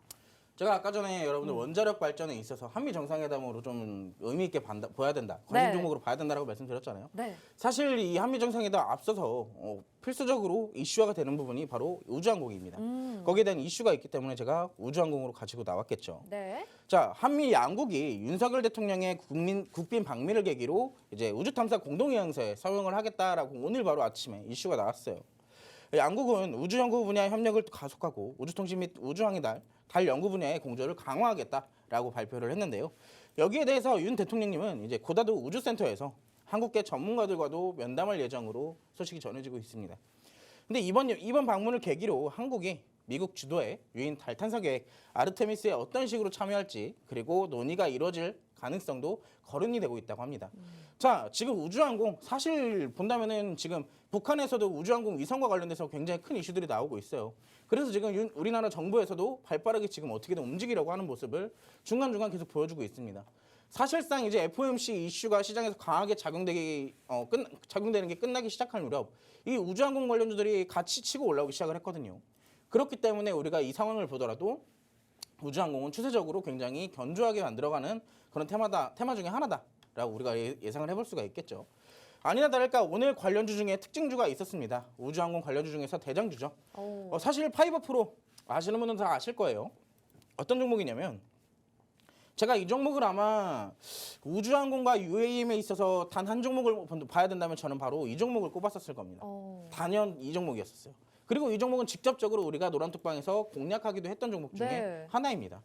제가 아까 전에 여러분들 원자력 발전에 있어서 한미 정상회담으로 좀 의미 있게 봐야 된다. 관심 네. 종목으로 봐야 된다라고 말씀드렸잖아요. 네. 사실 사실 이 한미 정상회담 앞서서 필수적으로 이슈화가 되는 부분이 바로 우주항공입니다. 거기에 대한 이슈가 있기 때문에 제가 우주항공으로 가지고 나왔겠죠. 네. 자, 한미 양국이 윤석열 대통령의 국빈 방미를 계기로 이제 우주탐사 공동위원회에 서명을 하겠다라고 오늘 바로 아침에 이슈가 나왔어요. 양국은 우주연구 분야 협력을 가속하고 우주통신 및 우주항해 달 연구 분야의 공조를 강화하겠다라고 발표를 했는데요. 여기에 대해서 윤 대통령님은 이제 고다도 우주센터에서 한국계 전문가들과도 면담할 예정으로 소식이 전해지고 있습니다. 근데 이번 방문을 계기로 한국이 미국 주도의 유인 달 탐사 계획 아르테미스에 어떤 식으로 참여할지 그리고 논의가 이루어질 가능성도 거론이 되고 있다고 합니다. 자, 지금 우주항공 사실 본다면은 지금 북한에서도 우주항공 위성과 관련돼서 굉장히 큰 이슈들이 나오고 있어요. 그래서 지금 우리나라 정부에서도 발빠르게 지금 어떻게든 움직이려고 하는 모습을 중간중간 계속 보여주고 있습니다. 사실상 이제 FOMC 이슈가 시장에서 강하게 작용되는 게 끝나기 시작할 무렵 이 우주항공 관련주들이 같이 치고 올라오기 시작을 했거든요. 그렇기 때문에 우리가 이 상황을 보더라도 우주항공은 추세적으로 굉장히 견조하게 만들어가는 그런 테마 중에 하나다라고 우리가 예상을 해볼 수가 있겠죠. 아니나 다를까 오늘 관련주 중에 특징주가 있었습니다. 우주항공 관련주 중에서 대장주죠. 사실 파이버 프로 아시는 분은 다 아실 거예요. 어떤 종목이냐면 제가 이 종목을 아마 우주항공과 UAM에 있어서 단 한 종목을 봐야 된다면 저는 바로 이 종목을 꼽았었을 겁니다. 단연 이 종목이었어요. 그리고 이 종목은 직접적으로 우리가 노란톡방에서 공략하기도 했던 종목 중에 네. 하나입니다.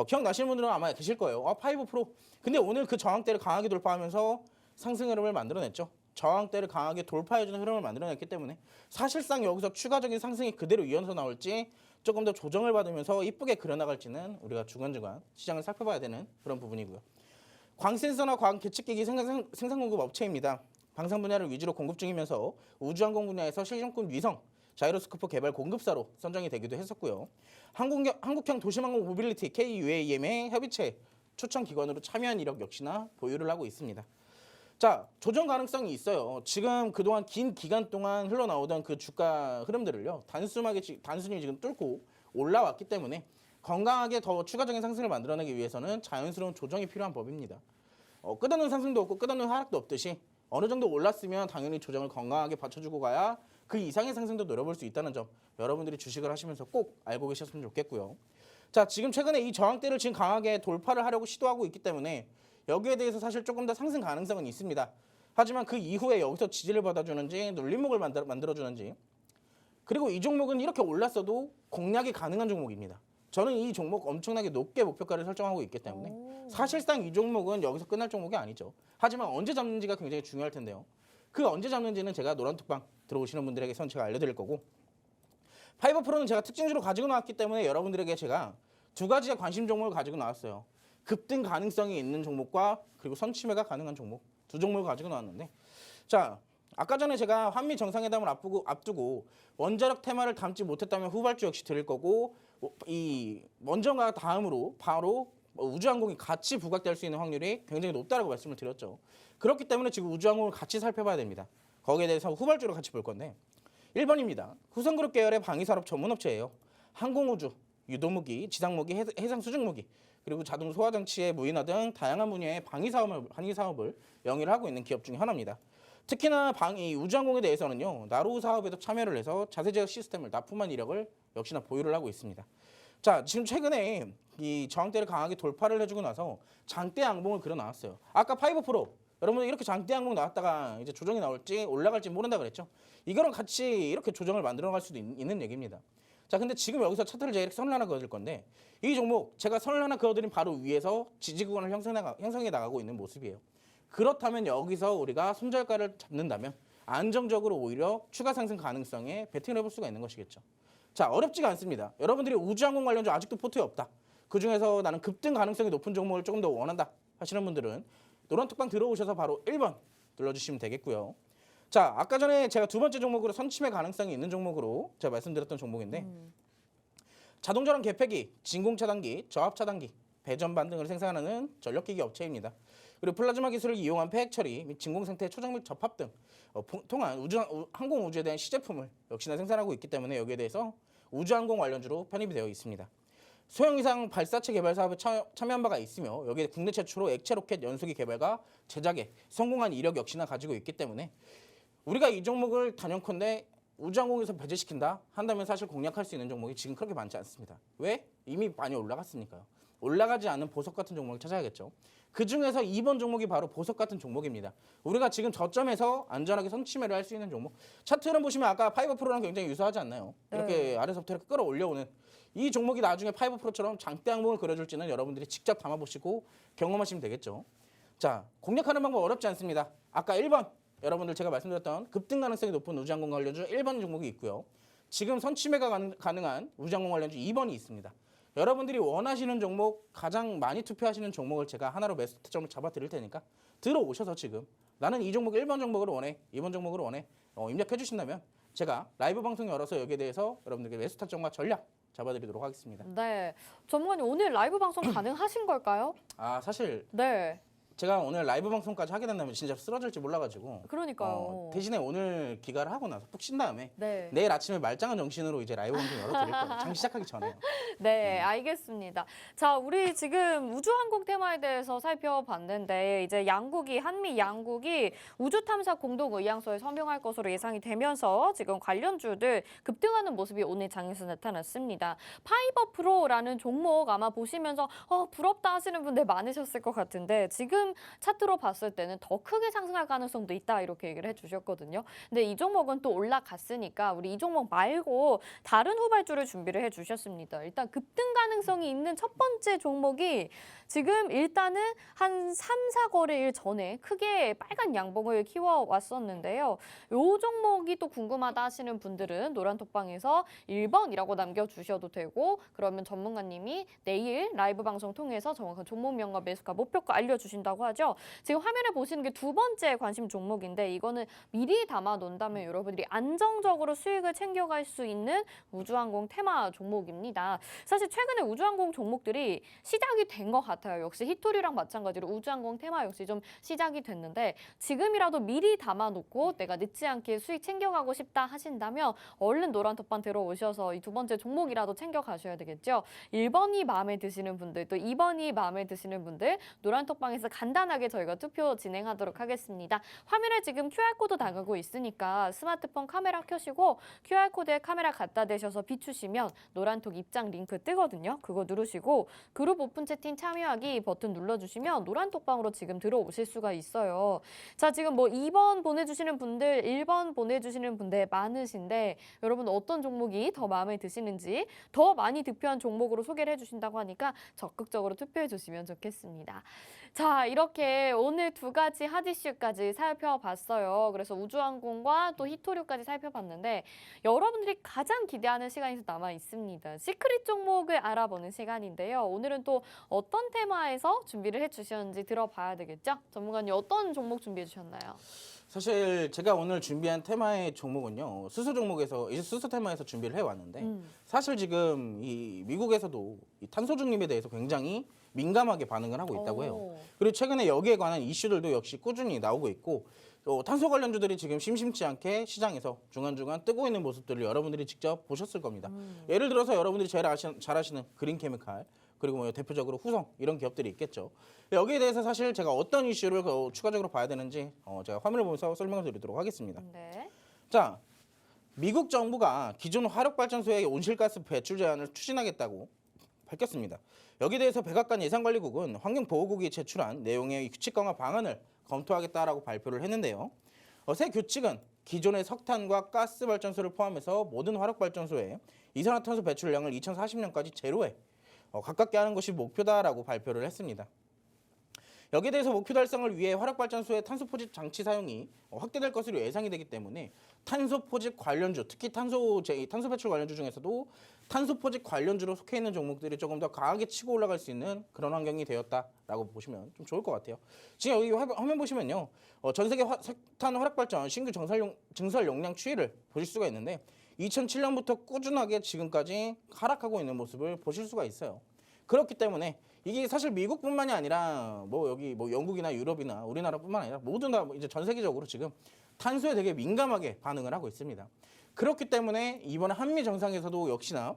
기억나시는 분들은 아마 계실 거예요. 파이브 프로. 근데 오늘 그 저항대를 강하게 돌파하면서 상승 흐름을 만들어냈죠. 저항대를 강하게 돌파해주는 흐름을 만들어냈기 때문에 사실상 여기서 추가적인 상승이 그대로 이어서 나올지 조금 더 조정을 받으면서 이쁘게 그려나갈지는 우리가 주간주간 시장을 살펴봐야 되는 그런 부분이고요. 광센서나 광계측기기 생산 공급 업체입니다. 방산 분야를 위주로 공급 중이면서 우주항공 분야에서 실용급 위성 자이로스코프 개발 공급사로 선정이 되기도 했었고요. 한국형 도시항공 모빌리티 KUAM의 협의체 초청 기관으로 참여한 이력 역시나 보유를 하고 있습니다. 자, 조정 가능성이 있어요. 지금 그동안 긴 기간 동안 흘러나오던 그 주가 흐름들을요. 단순히 지금 뚫고 올라왔기 때문에 건강하게 더 추가적인 상승을 만들어내기 위해서는 자연스러운 조정이 필요한 법입니다. 끝없는 상승도 없고 끝없는 하락도 없듯이 어느 정도 올랐으면 당연히 조정을 건강하게 받쳐주고 가야 그 이상의 상승도 노려볼 수 있다는 점 여러분들이 주식을 하시면서 꼭 알고 계셨으면 좋겠고요. 자, 지금 최근에 이 저항대를 지금 강하게 돌파를 하려고 시도하고 있기 때문에 여기에 대해서 사실 조금 더 상승 가능성은 있습니다. 하지만 그 이후에 여기서 지지를 받아주는지 눌림목을 만들어주는지 그리고 이 종목은 이렇게 올랐어도 공략이 가능한 종목입니다. 저는 이 종목 엄청나게 높게 목표가를 설정하고 있기 때문에 사실상 이 종목은 여기서 끝날 종목이 아니죠. 하지만 언제 잡는지가 굉장히 중요할 텐데요. 그 언제 잡는지는 제가 노란톡방 들어오시는 분들에게선 제가 알려드릴 거고 파이버 프로는 제가 특징주로 가지고 나왔기 때문에 여러분들에게 제가 두 가지의 관심 종목을 가지고 나왔어요. 급등 가능성이 있는 종목과 그리고 선취매가 가능한 종목 두 종목을 가지고 나왔는데 자, 아까 전에 제가 한미 정상회담을 앞두고 원자력 테마를 담지 못했다면 후발주 역시 드릴 거고 이 먼저가 다음으로 바로 우주항공이 같이 부각될 수 있는 확률이 굉장히 높다라고 말씀을 드렸죠. 그렇기 때문에 지금 우주항공을 같이 살펴봐야 됩니다. 거기에 대해서 후발주로 같이 볼 건데 1번입니다. 후성그룹 계열의 방위산업 전문업체예요. 항공우주, 유도무기, 지상무기, 해상수직무기 그리고 자동 소화장치의 무인화 등 다양한 분야의 방위사업을 영위를 하고 있는 기업 중에 하나입니다. 특히나 이 우주항공에 대해서는요. 나로우 사업에도 참여를 해서 자세제어 시스템을 납품한 이력을 역시나 보유를 하고 있습니다. 자, 지금 최근에 이 저항대를 강하게 돌파를 해주고 나서 장대 양봉을 그려 나왔어요. 아까 파이브 프로 여러분들 이렇게 장대 양봉 나왔다가 이제 조정이 나올지 올라갈지 모른다 그랬죠. 이거랑 같이 이렇게 조정을 만들어갈 수도 있는 얘기입니다. 자, 근데 지금 여기서 차트를 제가 이렇게 선을 하나 그어드릴 건데 이 종목 제가 선을 하나 그어드린 바로 위에서 지지 구간을 형성해 나가고 있는 모습이에요. 그렇다면 여기서 우리가 손절가를 잡는다면 안정적으로 오히려 추가 상승 가능성에 베팅을 해볼 수가 있는 것이겠죠. 자, 어렵지가 않습니다. 여러분들이 우주항공 관련주 아직도 포트에 없다. 그중에서 나는 급등 가능성이 높은 종목을 조금 더 원한다 하시는 분들은 노란톡방 들어오셔서 바로 1번 눌러주시면 되겠고요. 자, 아까 전에 제가 두 번째 종목으로 선침의 가능성이 있는 종목으로 제가 말씀드렸던 종목인데 자동전원 개폐기, 진공차단기, 저압차단기, 배전반 등을 생산하는 전력기기 업체입니다. 그리고 플라즈마 기술을 이용한 폐핵 처리 및 진공 상태의 초정 및 접합 등 통한 항공 우주에 대한 시제품을 역시나 생산하고 있기 때문에 여기에 대해서 우주항공 관련주로 편입이 되어 있습니다. 소형이상 발사체 개발 사업에 참여한 바가 있으며 여기에 국내 최초로 액체 로켓 연소기 개발과 제작에 성공한 이력 역시나 가지고 있기 때문에 우리가 이 종목을 단연컨대 우주항공에서 배제시킨다 한다면 사실 공략할 수 있는 종목이 지금 그렇게 많지 않습니다. 왜? 이미 많이 올라갔으니까요. 올라가지 않은 보석 같은 종목을 찾아야겠죠. 그중에서 2번 종목이 바로 보석 같은 종목입니다. 우리가 지금 저점에서 안전하게 선취매를 할 수 있는 종목. 차트는 보시면 아까 5%랑 굉장히 유사하지 않나요? 이렇게 아래서부터 이렇게 끌어올려오는 이 종목이 나중에 5%처럼 장대 항목을 그려줄지는 여러분들이 직접 담아보시고 경험하시면 되겠죠. 자, 공략하는 방법 어렵지 않습니다. 아까 1번 여러분들 제가 말씀드렸던 급등 가능성이 높은 우주항공 관련주 1번 종목이 있고요. 지금 선취매가 가능한 우주항공 관련주 2번이 있습니다. 여러분들이 원하시는 종목, 가장 많이 투표하시는 종목을 제가 하나로 매수 타점을 잡아드릴 테니까 들어오셔서 지금 나는 이 종목 1번 종목으로 원해, 2번 종목으로 원해 입력해 주신다면 제가 라이브 방송 열어서 여기에 대해서 여러분들께 매수 타점과 전략 잡아드리도록 하겠습니다. 네, 전문가님 오늘 라이브 방송 가능하신 걸까요? 아 사실 네, 제가 오늘 라이브 방송까지 하게 된다면 진짜 쓰러질지 몰라가지고 그러니까요. 대신에 오늘 귀가를 하고 나서 푹 쉰 다음에 네. 내일 아침에 말짱한 정신으로 이제 라이브 방송 열어드릴 거예요. 장 시작하기 전에요. 네, 알겠습니다. 자, 우리 지금 우주항공 테마에 대해서 살펴봤는데 이제 한미 양국이 우주탐사 공동의향서에 서명할 것으로 예상이 되면서 지금 관련주들 급등하는 모습이 오늘 장에서 나타났습니다. 파이버 프로라는 종목 아마 보시면서 부럽다 하시는 분들 많으셨을 것 같은데 지금 차트로 봤을 때는 더 크게 상승할 가능성도 있다 이렇게 얘기를 해주셨거든요. 근데 이 종목은 또 올라갔으니까 우리 이 종목 말고 다른 후발주를 준비를 해주셨습니다. 일단 급등 가능성이 있는 첫 번째 종목이 지금 일단은 한 3, 4거래일 전에 크게 빨간 양봉을 키워왔었는데요. 요 종목이 또 궁금하다 하시는 분들은 노란톡방에서 1번이라고 남겨주셔도 되고 그러면 전문가님이 내일 라이브 방송 통해서 정확한 종목명과 매수가 목표가 알려주신다고 하죠. 지금 화면에 보시는 게 두 번째 관심 종목인데 이거는 미리 담아 놓는다면 여러분들이 안정적으로 수익을 챙겨갈 수 있는 우주항공 테마 종목입니다. 사실 최근에 우주항공 종목들이 시작이 된 것 같아요. 역시 히토리랑 마찬가지로 우주항공 테마 역시 좀 시작이 됐는데 지금이라도 미리 담아놓고 내가 늦지 않게 수익 챙겨가고 싶다 하신다면 얼른 노란톡방 들어오셔서 이 두 번째 종목이라도 챙겨가셔야 되겠죠. 1번이 마음에 드시는 분들 또 2번이 마음에 드시는 분들 노란톡방에서 간단하게 저희가 투표 진행하도록 하겠습니다. 화면에 지금 QR코드 나가고 있으니까 스마트폰 카메라 켜시고 QR코드에 카메라 갖다 대셔서 비추시면 노란톡 입장 링크 뜨거든요. 그거 누르시고 그룹 오픈 채팅 참여하기 버튼 눌러주시면 노란톡방으로 지금 들어오실 수가 있어요. 자, 지금 뭐 2번 보내주시는 분들, 1번 보내주시는 분들 많으신데 여러분 어떤 종목이 더 마음에 드시는지 더 많이 득표한 종목으로 소개를 해주신다고 하니까 적극적으로 투표해 주시면 좋겠습니다. 자, 이렇게 오늘 두 가지 핫 이슈까지 살펴봤어요. 그래서 우주항공과 또 히토류까지 살펴봤는데 여러분들이 가장 기대하는 시간이 남아 있습니다. 시크릿 종목을 알아보는 시간인데요. 오늘은 또 어떤 테마에서 준비를 해주셨는지 들어봐야 되겠죠? 전문가님 어떤 종목 준비해 주셨나요? 사실 제가 오늘 준비한 테마의 종목은요. 수소 종목에서 이제 수소 테마에서 준비를 해왔는데 사실 지금 이 미국에서도 이 탄소 중립에 대해서 굉장히 민감하게 반응을 하고 있다고 해요. 그리고 최근에 여기에 관한 이슈들도 역시 꾸준히 나오고 있고 탄소 관련주들이 지금 심심치 않게 시장에서 중간중간 뜨고 있는 모습들을 여러분들이 직접 보셨을 겁니다. 예를 들어서 여러분들이 제일 잘 아시는 그린케미칼 그리고 뭐 대표적으로 후성 이런 기업들이 있겠죠. 여기에 대해서 사실 제가 어떤 이슈를 추가적으로 봐야 되는지 제가 화면을 보면서 설명을 드리도록 하겠습니다. 네. 자, 미국 정부가 기존 화력발전소의 온실가스 배출 제한을 추진하겠다고 밝혔습니다. 여기에 대해서 백악관 예산관리국은 환경보호국이 제출한 내용의 규칙 강화 방안을 검토하겠다라고 발표를 했는데요. 새 규칙은 기존의 석탄과 가스 발전소를 포함해서 모든 화력발전소의 이산화탄소 배출량을 2040년까지 제로에 가깝게 하는 것이 목표다라고 발표를 했습니다. 여기에 대해서 목표 달성을 위해 화력발전소의 탄소 포집 장치 사용이 확대될 것으로 예상이 되기 때문에 탄소 포집 관련주, 특히 탄소 배출 관련주 중에서도 탄소 포집 관련주로 속해 있는 종목들이 조금 더 강하게 치고 올라갈 수 있는 그런 환경이 되었다라고 보시면 좀 좋을 것 같아요. 지금 여기 화면 보시면요, 전 세계 석탄 화력발전 신규 증설 용량 추이를 보실 수가 있는데 2007년부터 꾸준하게 지금까지 하락하고 있는 모습을 보실 수가 있어요. 그렇기 때문에 이게 사실 미국뿐만이 아니라 여기 영국이나 유럽이나 우리나라뿐만 아니라 모두 다 이제 전 세계적으로 지금 탄소에 되게 민감하게 반응을 하고 있습니다. 그렇기 때문에 이번에 한미 정상에서도 역시나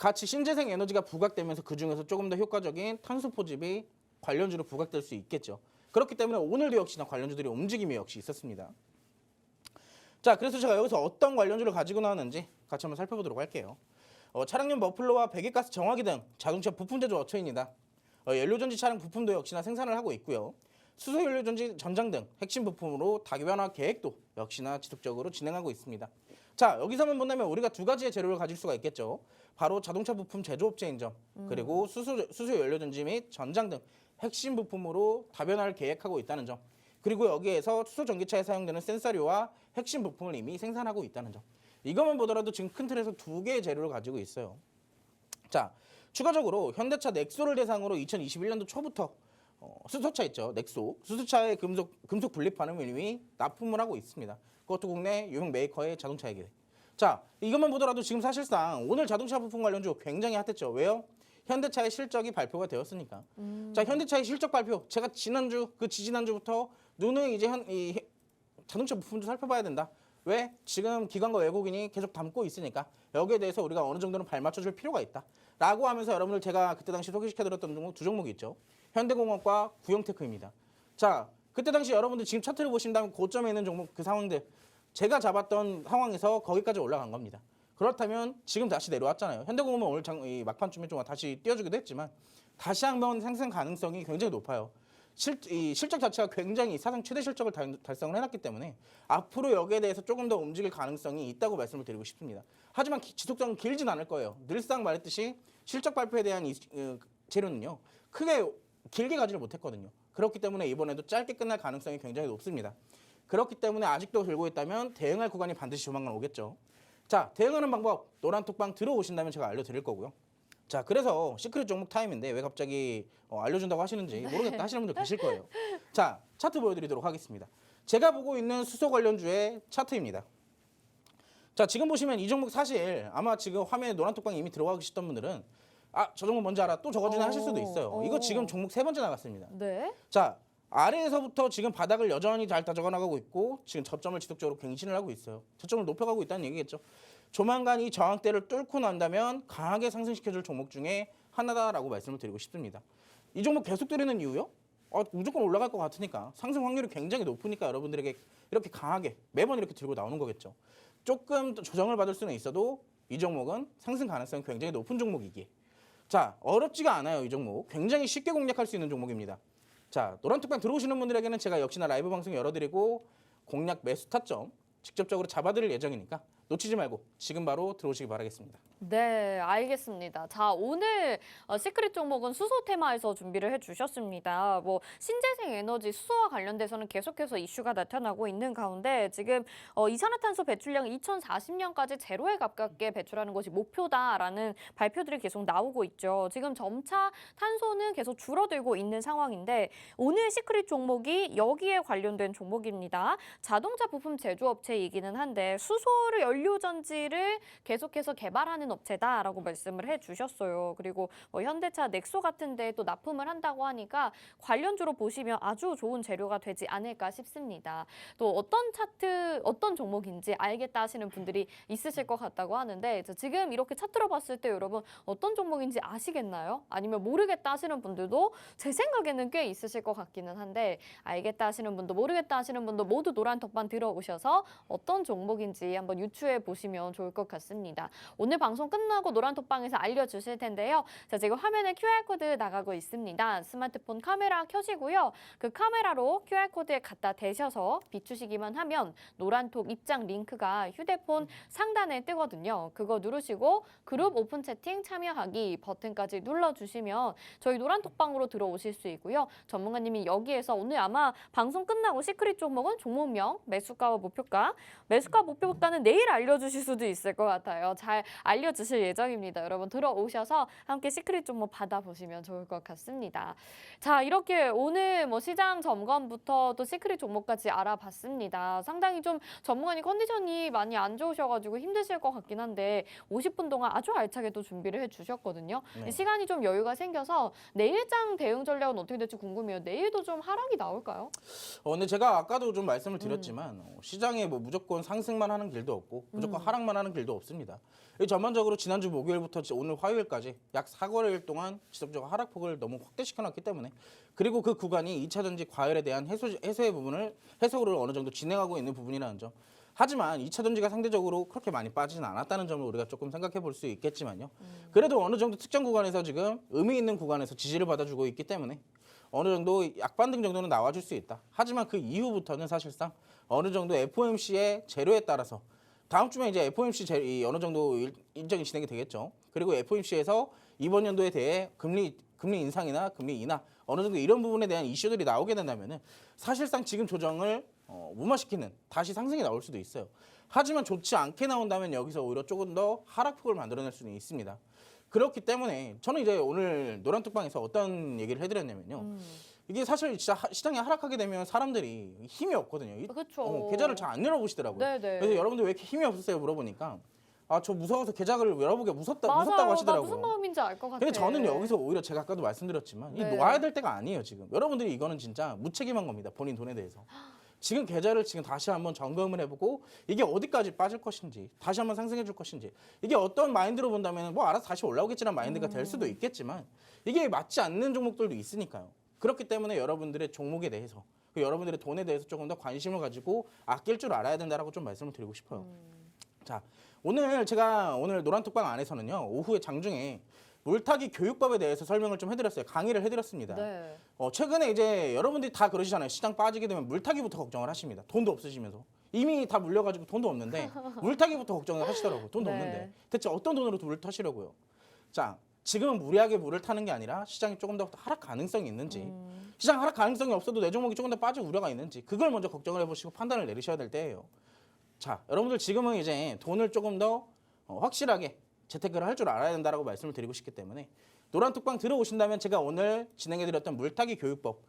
같이 신재생 에너지가 부각되면서 그중에서 조금 더 효과적인 탄소 포집이 관련주로 부각될 수 있겠죠. 그렇기 때문에 오늘도 역시나 관련주들이 움직임이 역시 있었습니다. 자, 그래서 제가 여기서 어떤 관련주를 가지고 나왔는지 같이 한번 살펴보도록 할게요. 차량용 머플러와 배기가스 정화기 등 자동차 부품 제조 업체입니다. 연료전지 차량 부품도 역시나 생산을 하고 있고요. 수소 연료전지 전장 등 핵심 부품으로 다변화 계획도 역시나 지속적으로 진행하고 있습니다. 자, 여기서만 본다면 우리가 두 가지의 재료를 가질 수가 있겠죠. 바로 자동차 부품 제조업체인 점, 그리고 수소 연료전지 및 전장 등 핵심 부품으로 다변화를 계획하고 있다는 점, 그리고 여기에서 수소 전기차에 사용되는 센서류와 핵심 부품을 이미 생산하고 있다는 점. 이것만 보더라도 지금 큰 틀에서 두 개의 재료를 가지고 있어요. 자, 추가적으로 현대차 넥소를 대상으로 2021년도 초부터 수소차 있죠, 넥소. 수소차의 금속 분리판을 이미 납품을 하고 있습니다. 그것도 국내 유명 메이커의 자동차에게. 자, 이것만 보더라도 지금 사실상 오늘 자동차 부품 관련주 굉장히 핫했죠. 왜요? 현대차의 실적이 발표가 되었으니까. 자, 현대차의 실적 발표. 제가 지난주, 지지난주부터 누누이 이제 이 자동차 부품도 살펴봐야 된다. 왜? 지금 기관과 외국인이 계속 담고 있으니까 여기에 대해서 우리가 어느 정도는 발맞춰줄 필요가 있다. 라고 하면서 여러분들 제가 그때 당시 소개시켜드렸던 종목 두 종목이 있죠. 현대공업과 구형테크입니다. 자, 그때 당시 여러분들 지금 차트를 보신다면 고점에 있는 종목 그 상황들 제가 잡았던 상황에서 거기까지 올라간 겁니다. 그렇다면 지금 다시 내려왔잖아요. 현대공업은 오늘 막판쯤에 좀 다시 띄워주기도 했지만 다시 한번 상승 가능성이 굉장히 높아요. 실적 자체가 굉장히 사상 최대 실적을 달성을 해놨기 때문에 앞으로 여기에 대해서 조금 더 움직일 가능성이 있다고 말씀을 드리고 싶습니다. 하지만 지속성은 길진 않을 거예요. 늘상 말했듯이 실적 발표에 대한 재료는요. 크게 길게 가지를 못했거든요. 그렇기 때문에 이번에도 짧게 끝날 가능성이 굉장히 높습니다. 그렇기 때문에 아직도 들고 있다면 대응할 구간이 반드시 조만간 오겠죠. 자, 대응하는 방법 노란톡방 들어오신다면 제가 알려드릴 거고요. 자, 그래서 시크릿 종목 타임인데 왜 갑자기 알려준다고 하시는지 모르겠다 하시는 분들 계실 거예요. 자, 차트 보여드리도록 하겠습니다. 제가 보고 있는 수소 관련주의 차트입니다. 자, 지금 보시면 이 종목 사실 아마 지금 화면에 노란톡방에 이미 들어가 계셨던 분들은 저 종목 뭔지 알아? 또 적어주네 하실 수도 있어요. 이거 지금 종목 3번째 나갔습니다. 네. 자, 아래에서부터 지금 바닥을 여전히 잘 따져가 나가고 있고 지금 저점을 지속적으로 갱신을 하고 있어요. 저점을 높여가고 있다는 얘기겠죠. 조만간 이 저항대를 뚫고 난다면 강하게 상승시켜줄 종목 중에 하나다라고 말씀을 드리고 싶습니다. 이 종목 계속 드리는 이유요? 무조건 올라갈 것 같으니까 상승 확률이 굉장히 높으니까 여러분들에게 이렇게 강하게 매번 이렇게 들고 나오는 거겠죠. 조금 조정을 받을 수는 있어도 이 종목은 상승 가능성이 굉장히 높은 종목이기에 자, 어렵지가 않아요. 이 종목 굉장히 쉽게 공략할 수 있는 종목입니다. 자, 노란톡방 들어오시는 분들에게는 제가 역시나 라이브 방송 열어드리고 공략 매수 타점 직접적으로 잡아드릴 예정이니까 놓치지 말고 지금 바로 들어오시기 바라겠습니다. 네, 알겠습니다. 자, 오늘 시크릿 종목은 수소 테마에서 준비를 해주셨습니다. 뭐 신재생 에너지 수소와 관련돼서는 계속해서 이슈가 나타나고 있는 가운데 지금 이산화탄소 배출량 2040년까지 제로에 가깝게 배출하는 것이 목표다라는 발표들이 계속 나오고 있죠. 지금 점차 탄소는 계속 줄어들고 있는 상황인데 오늘 시크릿 종목이 여기에 관련된 종목입니다. 자동차 부품 제조업체이기는 한데 수소를 연료전지를 계속해서 개발하는 업체다라고 말씀을 해주셨어요. 그리고 현대차 넥소 같은 데 또 납품을 한다고 하니까 관련주로 보시면 아주 좋은 재료가 되지 않을까 싶습니다. 또 어떤 차트, 어떤 종목인지 알겠다 하시는 분들이 있으실 것 같다고 하는데 지금 이렇게 차트로 봤을 때 여러분 어떤 종목인지 아시겠나요? 아니면 모르겠다 하시는 분들도 제 생각에는 꽤 있으실 것 같기는 한데 알겠다 하시는 분도 모르겠다 하시는 분도 모두 노란 톡방 들어오셔서 어떤 종목인지 한번 유추해 보시면 좋을 것 같습니다. 오늘 방송 끝나고 노란톡방에서 알려주실 텐데요. 자, 지금 화면에 QR코드 나가고 있습니다. 스마트폰 카메라 켜시고요. 그 카메라로 QR코드에 갖다 대셔서 비추시기만 하면 노란톡 입장 링크가 휴대폰 상단에 뜨거든요. 그거 누르시고 그룹 오픈 채팅 참여하기 버튼까지 눌러주시면 저희 노란톡방으로 들어오실 수 있고요. 전문가님이 여기에서 오늘 아마 방송 끝나고 시크릿 종목은 종목명, 매수가와 목표가, 매수가 목표가는 내일 알려주실 수도 있을 것 같아요. 잘 알려주실 예정입니다. 여러분 들어오셔서 함께 시크릿 종목 받아보시면 좋을 것 같습니다. 자, 이렇게 오늘 시장 점검부터 또 시크릿 종목까지 알아봤습니다. 상당히 좀 전문가님 컨디션이 많이 안 좋으셔가지고 힘드실 것 같긴 한데 50분 동안 아주 알차게 또 준비를 해주셨거든요. 네. 시간이 좀 여유가 생겨서 내일장 대응 전략은 어떻게 될지 궁금해요. 내일도 좀 하락이 나올까요? 근데 제가 아까도 좀 말씀을 드렸지만 시장에 무조건 상승만 하는 길도 없고 되고 무조건 하락만 하는 길도 없습니다. 이 전반적으로 지난주 목요일부터 오늘 화요일까지 약 4거래일 동안 지속적으로 하락폭을 너무 확대시켜놨기 때문에 그리고 그 구간이 2차 전지 과열에 대한 해소의 부분을 해소를 어느 정도 진행하고 있는 부분이라는 점. 하지만 2차 전지가 상대적으로 그렇게 많이 빠지진 않았다는 점을 우리가 조금 생각해 볼 수 있겠지만요. 그래도 어느 정도 특정 구간에서 지금 의미 있는 구간에서 지지를 받아주고 있기 때문에 어느 정도 약반등 정도는 나와줄 수 있다. 하지만 그 이후부터는 사실상 어느 정도 FOMC의 재료에 따라서 다음 주면 이제 FOMC 어느 정도 일정이 진행이 되겠죠. 그리고 FOMC에서 이번 연도에 대해 금리 인상이나 금리 인하 어느 정도 이런 부분에 대한 이슈들이 나오게 된다면은 사실상 지금 조정을 무마시키는 다시 상승이 나올 수도 있어요. 하지만 좋지 않게 나온다면 여기서 오히려 조금 더 하락폭을 만들어낼 수는 있습니다. 그렇기 때문에 저는 이제 오늘 노란톡방에서 어떤 얘기를 해드렸냐면요. 이게 사실 진짜 시장이 하락하게 되면 사람들이 힘이 없거든요. 그렇죠. 계좌를 잘 안 열어보시더라고요. 네네. 그래서 여러분들 왜 이렇게 힘이 없으세요? 물어보니까 저 무서워서 계좌를 열어보기가 무섭다고 맞아요. 나 하시더라고요. 무슨 마음인지 알 것 같아. 근데 저는 여기서 오히려 제가 아까도 말씀드렸지만 이 네. 놓아야 될 때가 아니에요. 지금 여러분들이 이거는 진짜 무책임한 겁니다. 본인 돈에 대해서. 지금 계좌를 지금 다시 한번 점검을 해보고 이게 어디까지 빠질 것인지 다시 한번 상승해 줄 것인지 이게 어떤 마인드로 본다면 뭐 알아서 다시 올라오겠지라는 마인드가 될 수도 있겠지만 이게 맞지 않는 종목들도 있으니까요. 그렇기 때문에 여러분들의 종목에 대해서 여러분들의 돈에 대해서 조금 더 관심을 가지고 아낄 줄 알아야 된다라고 좀 말씀을 드리고 싶어요. 자, 제가 오늘 노란톡방 안에서는요. 오후에 장중에 물타기 교육법에 대해서 설명을 좀 해드렸어요. 강의를 해드렸습니다. 네. 최근에 이제 여러분들이 다 그러시잖아요. 시장 빠지게 되면 물타기부터 걱정을 하십니다. 돈도 없으시면서. 이미 다 물려가지고 돈도 없는데 물타기부터 걱정을 하시더라고요. 돈도 네. 없는데. 대체 어떤 돈으로 물을 타시려고요? 자, 지금은 무리하게 물을 타는 게 아니라 시장이 조금 더 하락 가능성이 있는지 시장 하락 가능성이 없어도 내 종목이 조금 더 빠질 우려가 있는지 그걸 먼저 걱정을 해보시고 판단을 내리셔야 될 때예요. 자, 여러분들 지금은 이제 돈을 조금 더 확실하게 재테크를 할 줄 알아야 된다라고 말씀을 드리고 싶기 때문에 노란톡방 들어오신다면 제가 오늘 진행해드렸던 물타기 교육법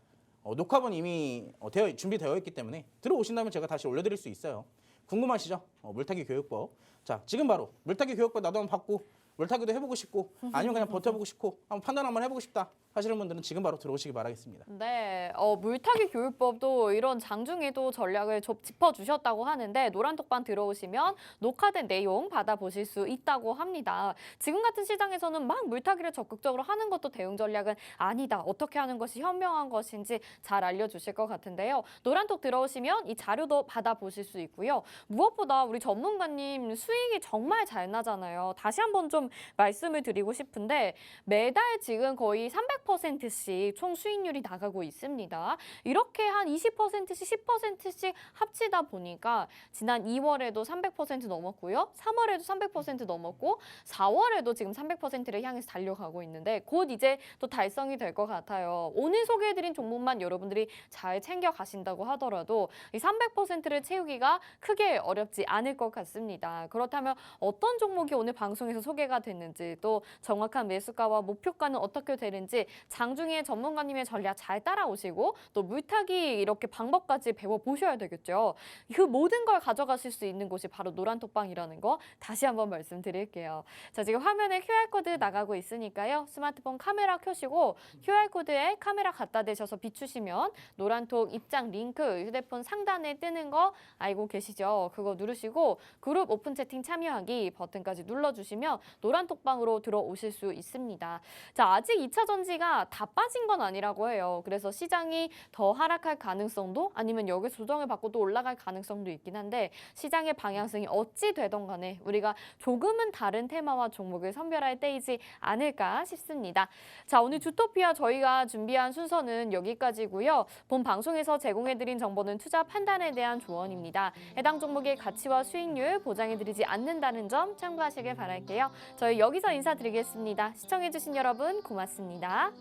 녹화본 이미 준비되어 있기 때문에 들어오신다면 제가 다시 올려드릴 수 있어요. 궁금하시죠? 물타기 교육법. 자, 지금 바로 물타기 교육법 나도 한번 받고 물타기도 해보고 싶고 아니면 그냥 버텨보고 싶고 한번 판단 한번 해보고 싶다 하시는 분들은 지금 바로 들어오시기 바라겠습니다. 네, 물타기 교육법도 이런 장중에도 전략을 짚어주셨다고 하는데 노란톡방 들어오시면 녹화된 내용 받아보실 수 있다고 합니다. 지금 같은 시장에서는 막 물타기를 적극적으로 하는 것도 대응 전략은 아니다. 어떻게 하는 것이 현명한 것인지 잘 알려주실 것 같은데요. 노란톡 들어오시면 이 자료도 받아보실 수 있고요. 무엇보다 우리 전문가님 수익이 정말 잘 나잖아요. 다시 한번 좀 말씀을 드리고 싶은데 매달 지금 거의 300%씩 총 수익률이 나가고 있습니다. 이렇게 한 20%씩 10%씩 합치다 보니까 지난 2월에도 300% 넘었고요. 3월에도 300% 넘었고 4월에도 지금 300%를 향해서 달려가고 있는데 곧 이제 또 달성이 될 것 같아요. 오늘 소개해드린 종목만 여러분들이 잘 챙겨 가신다고 하더라도 이 300%를 채우기가 크게 어렵지 않을 것 같습니다. 그렇다면 어떤 종목이 오늘 방송에서 소개가 됐는지 또 정확한 매수가와 목표가는 어떻게 되는지 장중에 전문가님의 전략 잘 따라오시고 또 물타기 이렇게 방법까지 배워보셔야 되겠죠. 그 모든 걸 가져가실 수 있는 곳이 바로 노란톡방이라는 거 다시 한번 말씀드릴게요. 자, 지금 화면에 QR코드 나가고 있으니까요. 스마트폰 카메라 켜시고 QR코드에 카메라 갖다 대셔서 비추시면 노란톡 입장 링크 휴대폰 상단에 뜨는 거 알고 계시죠? 그거 누르시고 그룹 오픈 채팅 참여하기 버튼까지 눌러주시면 노란톡방으로 들어오실 수 있습니다. 자, 아직 2차 전지가 다 빠진 건 아니라고 해요. 그래서 시장이 더 하락할 가능성도 아니면 여기서 조정을 받고 또 올라갈 가능성도 있긴 한데 시장의 방향성이 어찌 되던 간에 우리가 조금은 다른 테마와 종목을 선별할 때이지 않을까 싶습니다. 자, 오늘 주토피아 저희가 준비한 순서는 여기까지고요. 본 방송에서 제공해드린 정보는 투자 판단에 대한 조언입니다. 해당 종목의 가치와 수익률 보장해드리지 않는다는 점 참고하시길 바랄게요. 저희 여기서 인사드리겠습니다. 시청해주신 여러분 고맙습니다.